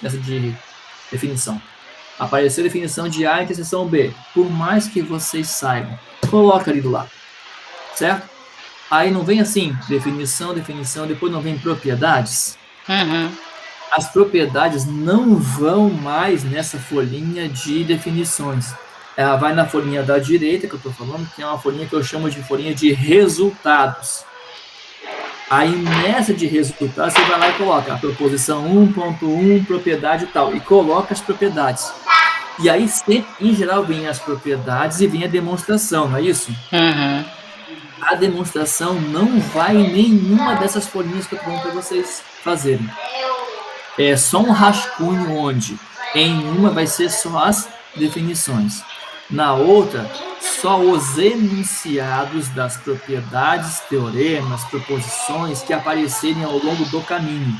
Apareceu a definição de A interseção B. Por mais que vocês saibam, coloca ali do lado. Certo? Aí não vem assim, definição, depois não vem propriedades. Uhum. As propriedades não vão mais nessa folhinha de definições. Ela vai na folhinha da direita, que eu estou falando, que é uma folhinha que eu chamo de folhinha de resultados. Aí nessa de resultados, você vai lá e coloca a proposição 1.1, propriedade e tal, e coloca as propriedades. E aí, em geral, vem as propriedades e vem a demonstração, não é isso? Uhum. A demonstração não vai em nenhuma dessas folhinhas que eu estou falando para vocês fazerem. É só um rascunho onde em uma vai ser só as definições. Na outra, só os enunciados das propriedades, teoremas, proposições que aparecerem ao longo do caminho.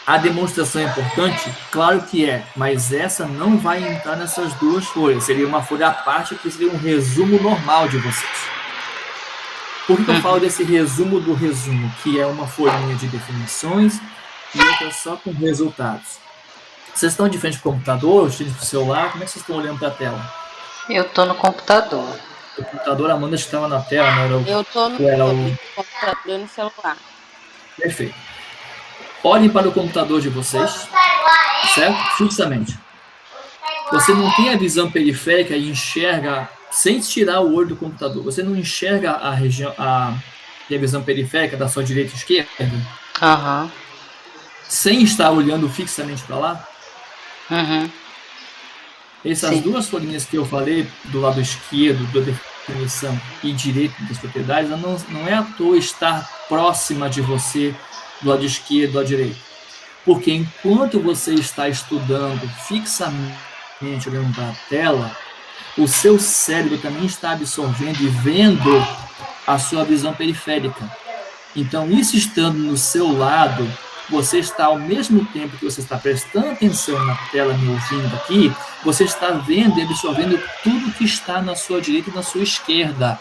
A demonstração é importante? Claro que é, mas essa não vai entrar nessas 2 folhas. Seria uma folha à parte que seria um resumo normal de vocês. Por que eu falo desse resumo do resumo? Que é uma folhinha de definições e outra só com resultados. Vocês estão de frente para o computador, de celular? Como é que vocês estão olhando para a tela? Eu estou no computador. O computador, a Amanda estava na tela, não era o... Eu estou no computador e no celular. Perfeito. Olhem para o computador de vocês, certo? Fixamente. Você não tem a visão periférica e enxerga, sem tirar o olho do computador, você não enxerga a região, a visão periférica da sua direita e esquerda? Uhum. Sem estar olhando fixamente para lá? Uhum. Essas Sim. duas folhinhas que eu falei, do lado esquerdo, da definição e direito das propriedades, não é à toa estar próxima de você, do lado esquerdo, do lado direito. Porque enquanto você está estudando fixamente, olhando para a tela, o seu cérebro também está absorvendo e vendo a sua visão periférica. Então, isso estando no seu lado, você está, ao mesmo tempo que você está prestando atenção na tela, me ouvindo aqui, você está vendo e absorvendo tudo que está na sua direita e na sua esquerda,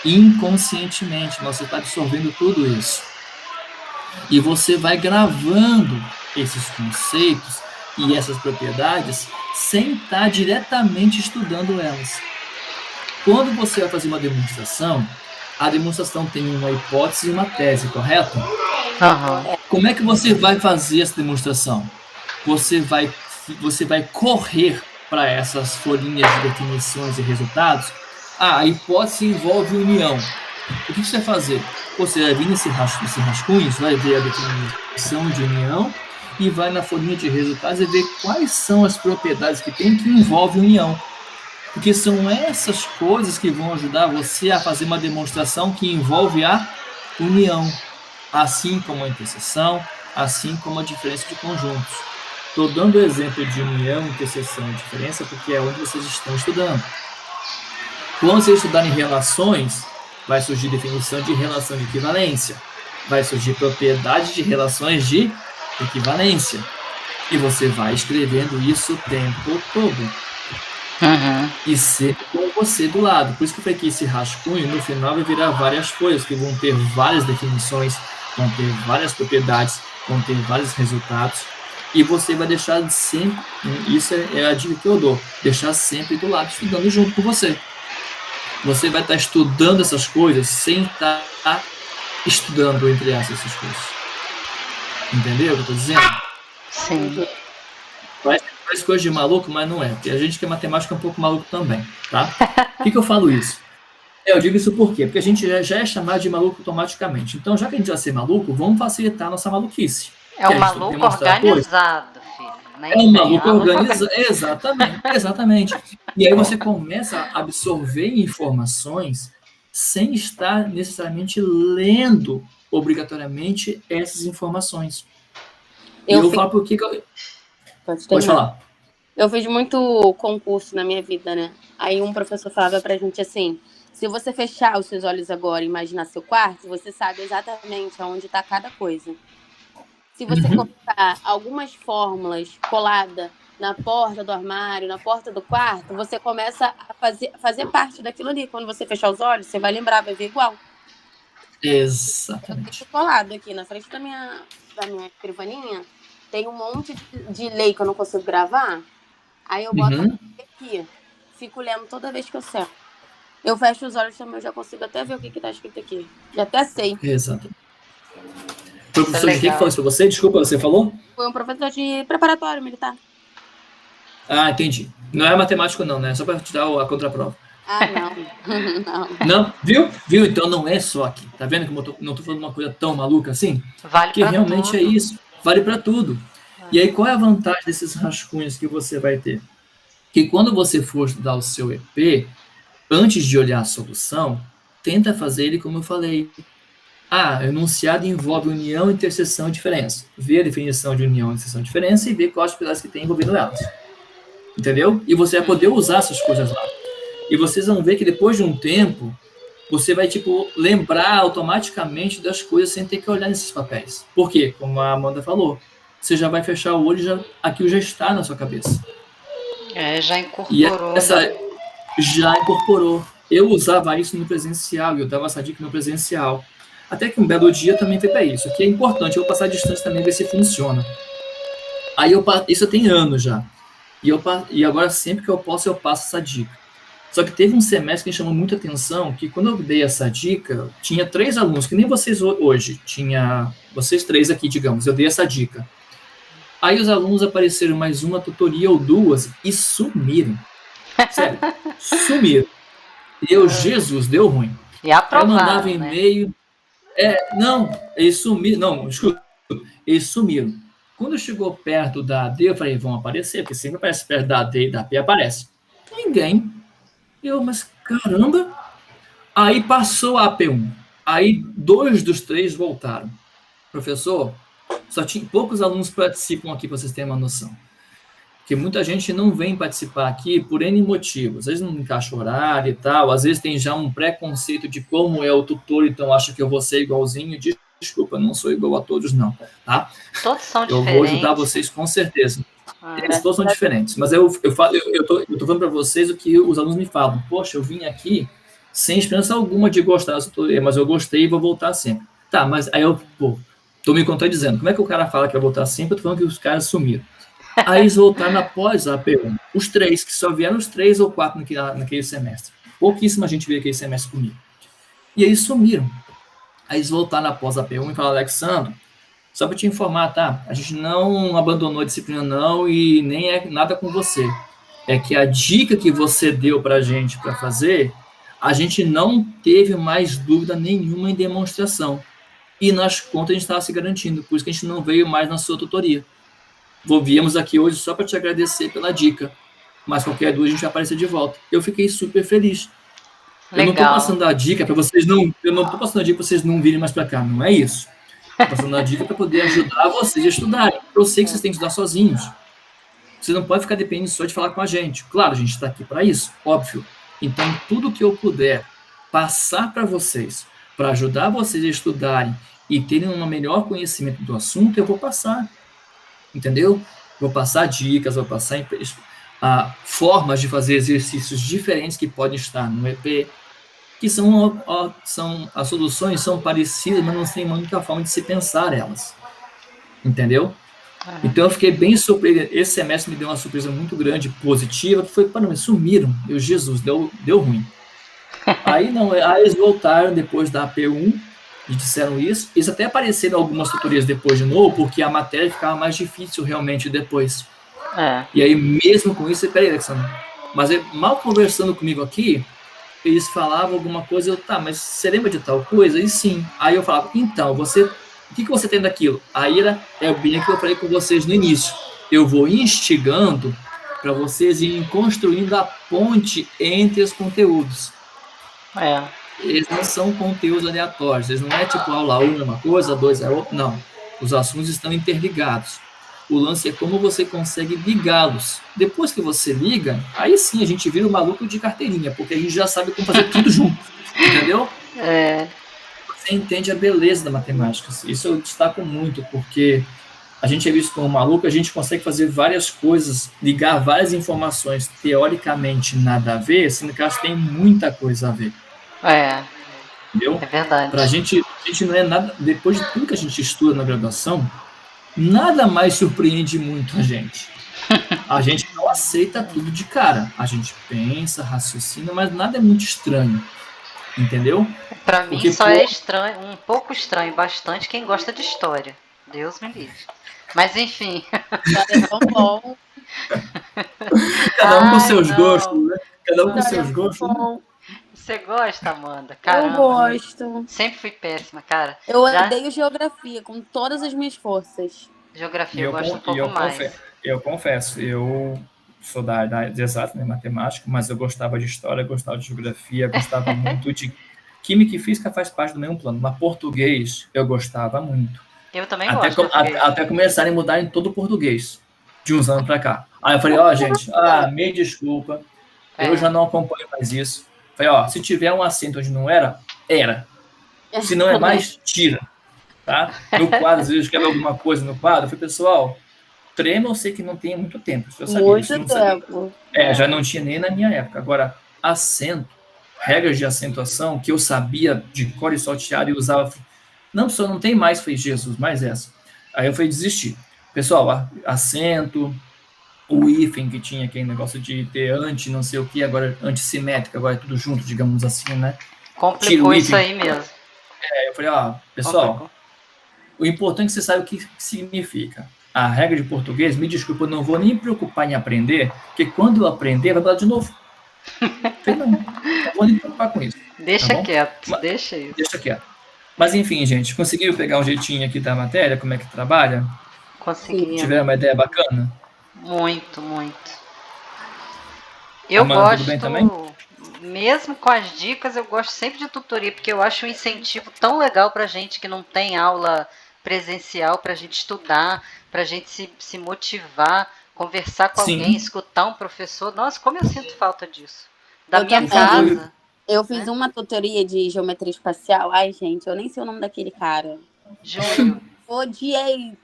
inconscientemente. Você está absorvendo tudo isso. E você vai gravando esses conceitos e essas propriedades sem estar diretamente estudando elas. Quando você vai fazer uma demonstração, a demonstração tem uma hipótese e uma tese, correto? Uhum. Como é que você vai fazer essa demonstração? Você vai correr para essas folhinhas de definições e resultados. A hipótese envolve união. O que você vai fazer? Você vai vir nesse rascunho, você vai ver a definição de união e vai na folhinha de resultados e ver quais são as propriedades que tem que envolve união. Porque são essas coisas que vão ajudar você a fazer uma demonstração que envolve a união, assim como a interseção, assim como a diferença de conjuntos. Estou dando o exemplo de união, interseção e diferença porque é onde vocês estão estudando. Quando vocês estudarem relações, vai surgir definição de relação de equivalência, vai surgir propriedade de relações de equivalência, e você vai escrevendo isso o tempo todo. Uhum. E sempre com você do lado. Por isso que eu falei que esse rascunho, no final, vai virar várias coisas, que vão ter várias definições, vão ter várias propriedades, vão ter vários resultados, e você vai deixar sempre, isso é a dica que eu dou, deixar sempre do lado, estudando junto com você. Você vai estar estudando essas coisas sem estar estudando, entre essas coisas. Entendeu o que eu estou dizendo? Sim. Parece coisa de maluco, mas não é. Porque a gente que é matemática é um pouco maluco também, tá? Por que eu falo isso? Eu digo isso por quê? Porque a gente já é chamado de maluco automaticamente. Então, já que a gente vai ser maluco, vamos facilitar a nossa maluquice. É um maluco organizado, filho. É um maluco organizado. Exatamente. E aí você começa a absorver informações sem estar necessariamente lendo obrigatoriamente essas informações. Eu falo por que eu... Pode falar. Eu fiz muito concurso na minha vida, né? Aí um professor falava pra gente assim, se você fechar os seus olhos agora e imaginar seu quarto, você sabe exatamente aonde está cada coisa. Se você colocar algumas fórmulas coladas na porta do armário, na porta do quarto, você começa a fazer parte daquilo ali. Quando você fechar os olhos, você vai lembrar, vai ver igual. Exatamente. Eu tô colado aqui na frente da minha escrivaninha. Tem um monte de lei que eu não consigo gravar. Aí eu boto aqui. Fico lendo toda vez que eu sento. Eu fecho os olhos também, eu já consigo até ver o que tá escrito aqui. Já até sei. Exato. Foi o professor de quem que falou isso pra você? Desculpa, você falou? Foi um professor de preparatório militar. Ah, entendi. Não é matemático não, né? Só pra te dar a contraprova. Ah, não. Não? Viu? Então não é só aqui. Tá vendo que eu não tô falando uma coisa tão maluca assim? Vale que realmente tudo. É isso. Vale para tudo. E aí, qual é a vantagem desses rascunhos que você vai ter? Que quando você for estudar o seu EP, antes de olhar a solução, tenta fazer ele como eu falei. Enunciado envolve união, interseção e diferença. Vê a definição de união, interseção e diferença e vê quais pedaços que tem envolvendo elas. Entendeu? E você vai poder usar essas coisas lá. E vocês vão ver que depois de um tempo, você vai, lembrar automaticamente das coisas sem ter que olhar nesses papéis. Por quê? Como a Amanda falou, você já vai fechar o olho e aquilo já está na sua cabeça. Já incorporou. Já incorporou. Eu usava isso no presencial, e eu dava essa dica no presencial. Até que um belo dia também foi para isso, que é importante, eu vou passar a distância também, ver se funciona. Aí isso tem anos já. E agora sempre que eu posso, eu passo essa dica. Só que teve um semestre que me chamou muita atenção, que quando eu dei essa dica, tinha 3 alunos, que nem vocês hoje, tinha vocês 3 aqui, digamos, eu dei essa dica. Aí os alunos apareceram mais uma tutoria ou 2 e sumiram. Sério, sumiram. Jesus, deu ruim. E aprovaram, eu mandava e-mail. Não, eles sumiram. Não, escuta, eles sumiram. Quando chegou perto da AD, eu falei, vão aparecer, porque sempre aparece perto da AD e da P, aparece. Ninguém. Mas caramba. Aí passou a AP1. Aí 2 dos 3 voltaram. Professor, só tinha poucos alunos participam aqui, para vocês terem uma noção. Porque muita gente não vem participar aqui por N motivos. Às vezes não encaixa horário e tal, às vezes tem já um preconceito de como é o tutor, então acha que eu vou ser igualzinho. Desculpa, não sou igual a todos, não. Tá? Todos são diferentes. Eu vou ajudar vocês com certeza. Eles todos são diferentes. Mas eu tô falando para vocês o que os alunos me falam. Poxa, eu vim aqui sem esperança alguma de gostar da tutoria, mas eu gostei e vou voltar sempre. Tá, mas aí eu tô me contradizendo. Como é que o cara fala que vai voltar sempre? Eu tô falando que os caras sumiram. Aí eles voltaram após a AP1. Os 3, que só vieram os 3 ou 4 naquele semestre. Pouquíssima gente veio aquele semestre comigo. E eles sumiram. Aí eles voltaram após a AP1 e falaram, Alexandre, só para te informar, tá? A gente não abandonou a disciplina, não, e nem é nada com você. É que a dica que você deu para a gente para fazer, a gente não teve mais dúvida nenhuma em demonstração. E nas contas a gente estava se garantindo, por isso que a gente não veio mais na sua tutoria. Viemos aqui hoje só para te agradecer pela dica, mas qualquer dúvida a gente vai aparecer de volta. Eu fiquei super feliz. Legal. Eu não estou passando a dica para vocês não, eu não estou passando a dica para vocês não virem mais para cá, não é isso. Estou passando a dica para poder ajudar vocês a estudarem. Eu sei que vocês têm que estudar sozinhos. Você não pode ficar dependendo só de falar com a gente. Claro, a gente está aqui para isso, óbvio. Então, tudo que eu puder passar para vocês, para ajudar vocês a estudarem e terem um melhor conhecimento do assunto, eu vou passar. Entendeu? Vou passar dicas, vou passar formas de fazer exercícios diferentes que podem estar no EP, que as soluções são parecidas, mas não tem muita forma de se pensar elas. Entendeu? Então eu fiquei bem surpreso. Esse semestre me deu uma surpresa muito grande, positiva, que foi, sumiram. Jesus, deu ruim. Aí eles voltaram depois da AP1 e disseram isso. Eles até apareceram algumas tutorias depois de novo, porque a matéria ficava mais difícil realmente depois. E aí, mesmo com isso, peraí, Alexandre, mas mal conversando comigo aqui, eles falavam alguma coisa, mas você lembra de tal coisa? E sim. Aí eu falava, então, o que você tem daquilo? Aí é bem que eu falei com vocês no início. Eu vou instigando para vocês irem construindo a ponte entre os conteúdos. Eles não são conteúdos aleatórios. Eles não é tipo aula 1 é uma coisa, 2 é outra. Não. Os assuntos estão interligados. O lance é como você consegue ligá-los. Depois que você liga, aí sim a gente vira o maluco de carteirinha, porque a gente já sabe como fazer tudo junto. Entendeu? Você entende a beleza da matemática. Isso eu destaco muito, porque a gente é visto como maluco, a gente consegue fazer várias coisas, ligar várias informações teoricamente nada a ver, sendo que elas têm muita coisa a ver. Entendeu? É verdade. Pra gente não é nada, depois de tudo que a gente estuda na graduação, nada mais surpreende muito a gente. A gente não aceita tudo de cara. A gente pensa, raciocina, mas nada é muito estranho. Entendeu? Pra mim só é estranho, um pouco estranho, bastante quem gosta de história. Deus me livre. Mas enfim. É tão bom. Cada um com seus gostos, né? Cada um com seus gostos. Né? Você gosta, Amanda? Caramba, eu gosto. Sempre fui péssima, cara. Eu odeio geografia com todas as minhas forças. Geografia eu gosto um pouco mais. Eu confesso, eu sou da área de exatas, né, matemática, mas eu gostava de história, gostava de geografia, gostava muito de química e física, faz parte do mesmo plano. Mas português eu gostava muito. Eu também gosto. Até começarem a mudar em todo o português, de uns anos para cá. Aí eu falei, gente, me desculpa, eu já não acompanho mais isso. Falei, se tiver um acento onde não era. Se não é mais, tira. Tá? No quadro, às vezes escreve alguma coisa no quadro. Eu falei, pessoal, trema eu sei que não tem muito tempo. Eu sabia, muito tempo. Já não tinha nem na minha época. Agora, acento, regras de acentuação que eu sabia de cor e salteado e usava Não, professor, não tem mais. Falei, Jesus, mais essa. Aí eu fui desistir. Pessoal, acento, o hífen que tinha aquele negócio de ter não sei o que, agora antissimétrico, agora é tudo junto, digamos assim, né? Complicou isso aí mesmo. Eu falei, pessoal, o importante é que você saiba o que significa. A regra de português, me desculpa, eu não vou nem me preocupar em aprender, porque quando eu aprender, vai falar de novo. Falei, não vou nem me preocupar com isso. Deixa quieto, deixa isso. Deixa quieto. Mas enfim, gente, conseguiu pegar um jeitinho aqui da matéria, como é que trabalha? Consegui. Tiveram uma ideia bacana? Muito, muito. Eu gosto, tudo bem também? Mesmo com as dicas, eu gosto sempre de tutoria, porque eu acho um incentivo tão legal pra gente que não tem aula presencial, pra gente estudar, pra gente se motivar, conversar com alguém, escutar um professor. Nossa, como eu sinto falta disso. Da minha casa. Eu fiz uma tutoria de geometria espacial. Ai, gente, eu nem sei o nome daquele cara. Júlio. Odiei.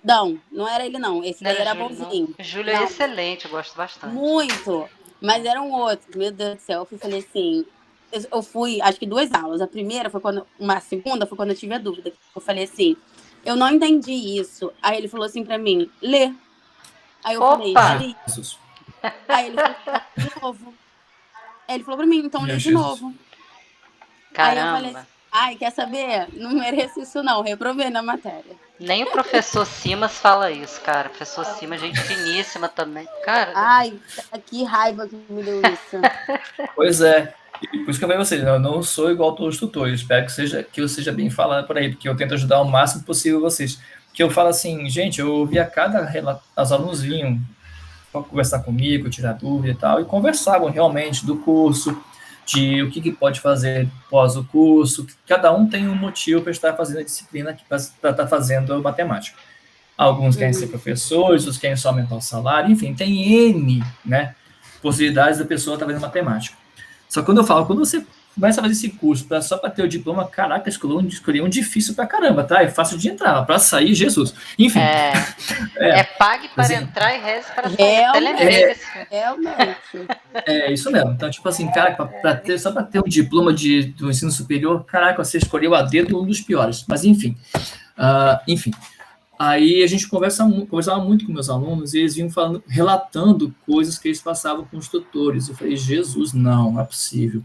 Não era ele, não. Esse daí era bonzinho. Júlio é excelente, eu gosto bastante. Muito. Mas era um outro. Meu Deus do céu. Eu falei assim... Eu fui, acho que 2 aulas. A primeira foi a segunda foi quando eu tive a dúvida. Eu falei assim, eu não entendi isso. Aí ele falou assim pra mim, lê. Aí eu falei, li. Aí ele falou, de novo. Aí ele falou pra mim, então lê de novo. Caramba. Aí eu falei assim, ai, quer saber? Não mereço isso não, reprovei na matéria. Nem o professor Simas fala isso, cara. O professor Simas, gente finíssima também. Cara. Ai, que raiva que me deu isso. Pois é. Por isso que eu falei vocês, eu não sou igual a todos os tutores. Espero que eu seja bem falado por aí, porque eu tento ajudar o máximo possível vocês. Que eu falo assim, gente, eu ouvia os alunos vinham para conversar comigo, tirar dúvida e tal, e conversavam realmente do curso, de o que pode fazer pós o curso. Cada um tem um motivo para estar fazendo a disciplina, para estar fazendo matemática. Alguns querem ser professores, outros querem só aumentar o salário, enfim, tem N, né, possibilidades da pessoa estar fazendo matemática. Só que quando eu falo, quando você começa a fazer esse curso só para ter o diploma, caraca, escolhi um difícil pra caramba, tá? É fácil de entrar, para sair, Jesus. Enfim. Pague para entrar e reze para sair. Realmente. É isso mesmo. Então, tipo assim, cara, só para ter um diploma do ensino superior, caraca, você escolheu a dedo um dos piores. Mas enfim. Aí a gente conversava muito com meus alunos e eles vinham relatando coisas que eles passavam com os tutores. Eu falei, Jesus, não é possível.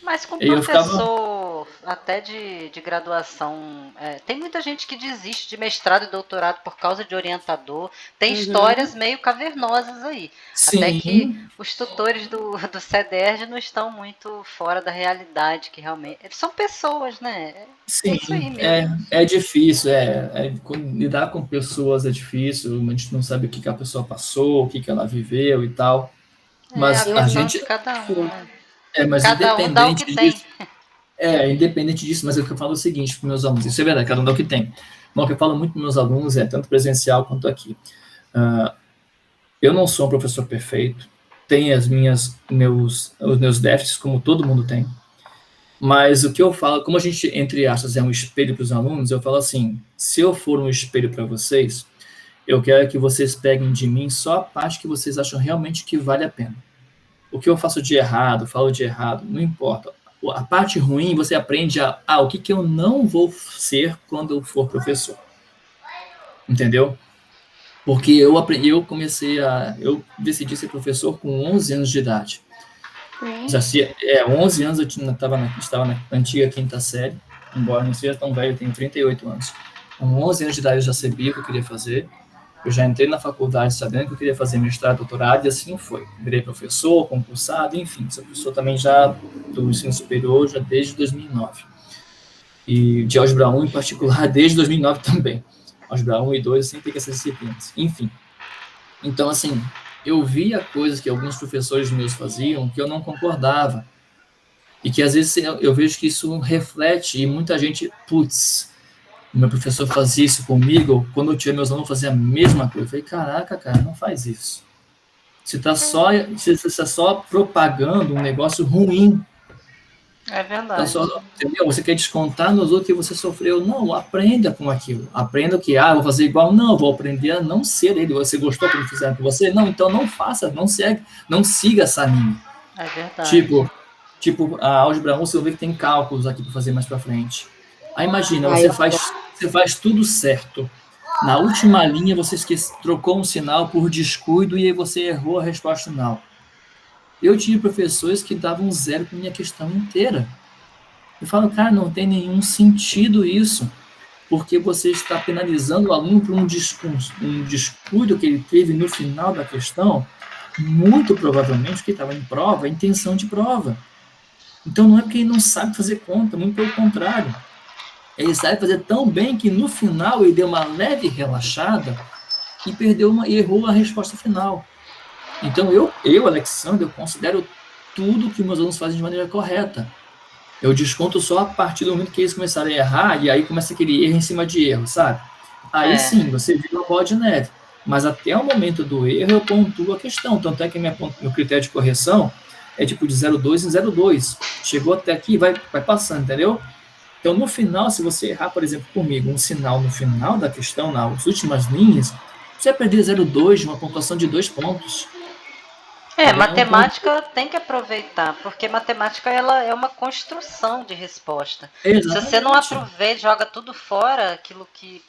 Mas com professor até de graduação, tem muita gente que desiste de mestrado e doutorado por causa de orientador. Tem histórias meio cavernosas aí. Sim. Até que os tutores do CEDERJ não estão muito fora da realidade, que realmente... Eles são pessoas, né? Sim, é isso aí mesmo. É difícil, lidar com pessoas é difícil, a gente não sabe o que a pessoa passou, o que ela viveu e tal. Mas a gente... Cada um, né? Mas cada independente dá o que disso, independente disso, mas eu falo o seguinte para meus alunos, isso é verdade, cada um dá o que tem. Mas o que eu falo muito para meus alunos tanto presencial quanto aqui. Eu não sou um professor perfeito, tenho os meus déficits, como todo mundo tem, mas o que eu falo, como a gente, entre aspas, é um espelho para os alunos, eu falo assim, se eu for um espelho para vocês, eu quero que vocês peguem de mim só a parte que vocês acham realmente que vale a pena. O que eu faço de errado, falo de errado, não importa. A parte ruim, você aprende o que eu não vou ser quando eu for professor. Entendeu? Porque eu eu decidi ser professor com 11 anos de idade. 11 anos eu estava na antiga 5ª série, embora não seja tão velho, eu tenho 38 anos. Com 11 anos de idade eu já sabia o que eu queria fazer. Eu já entrei na faculdade sabendo que eu queria fazer mestrado, doutorado, e assim foi. Virei professor, concursado, enfim. Sou professor também já do ensino superior, já desde 2009. E de álgebra 1, em particular, desde 2009 também. Álgebra 1 e 2, eu sempre peguei essas disciplinas. Enfim. Então, assim, eu via coisas que alguns professores meus faziam que eu não concordava. E que, às vezes, eu vejo que isso reflete, e muita gente, meu professor fazia isso comigo, quando eu tinha meus alunos, fazia a mesma coisa. Eu falei, caraca, cara, não faz isso. Você está só propagando um negócio ruim. É verdade. Entendeu? Você quer descontar nos outros que você sofreu. Não, aprenda com aquilo. Aprenda que, vou fazer igual. Não, vou aprender a não ser ele. Você gostou quando fizeram com você? Não, então não faça, não siga essa linha. É verdade. Tipo, a álgebra 1, você vai ver que tem cálculos aqui para fazer mais para frente. Aí imagina, você você faz tudo certo. Na última linha, você trocou um sinal por descuido e aí você errou a resposta final. Eu tive professores que davam 0 para minha questão inteira. Eu falo, cara, não tem nenhum sentido isso, porque você está penalizando o aluno por um descuido que ele teve no final da questão, muito provavelmente, porque estava em prova, a intenção de prova. Então, não é porque ele não sabe fazer conta, muito pelo contrário. Ele sabe fazer tão bem que no final ele deu uma leve relaxada e errou a resposta final. Então, eu, Alexandre, eu considero tudo que meus alunos fazem de maneira correta. Eu desconto só a partir do momento que eles começarem a errar, e aí começa aquele erro em cima de erro, sabe? Aí sim, você vira uma bola de neve. Mas até o momento do erro, eu pontuo a questão. Tanto é que meu critério de correção é tipo de 0,2 em 0,2. Chegou até aqui, vai passando, entendeu? Então, no final, se você errar, por exemplo, comigo, um sinal no final da questão, nas últimas linhas, você vai perder 0,2 de uma pontuação de 2 pontos. Matemática tem que aproveitar, porque matemática ela é uma construção de resposta. Exatamente. Se você não aproveita, joga tudo fora, aquilo que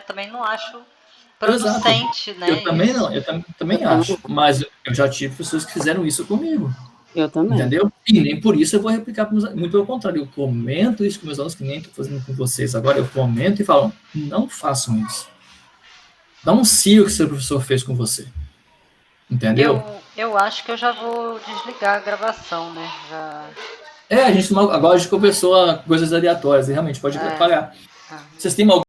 também não acho producente, né? Eu também não, eu também acho, mas eu já tive pessoas que fizeram isso comigo. Eu também. Entendeu? E nem por isso eu vou replicar, muito pelo contrário, eu comento isso com meus alunos, que nem estou fazendo com vocês agora, eu comento e falo, não façam isso. Não siga o que seu professor fez com você. Entendeu? Eu acho que eu já vou desligar a gravação, né? Agora a gente conversou coisas aleatórias, e realmente pode atrapalhar. Vocês têm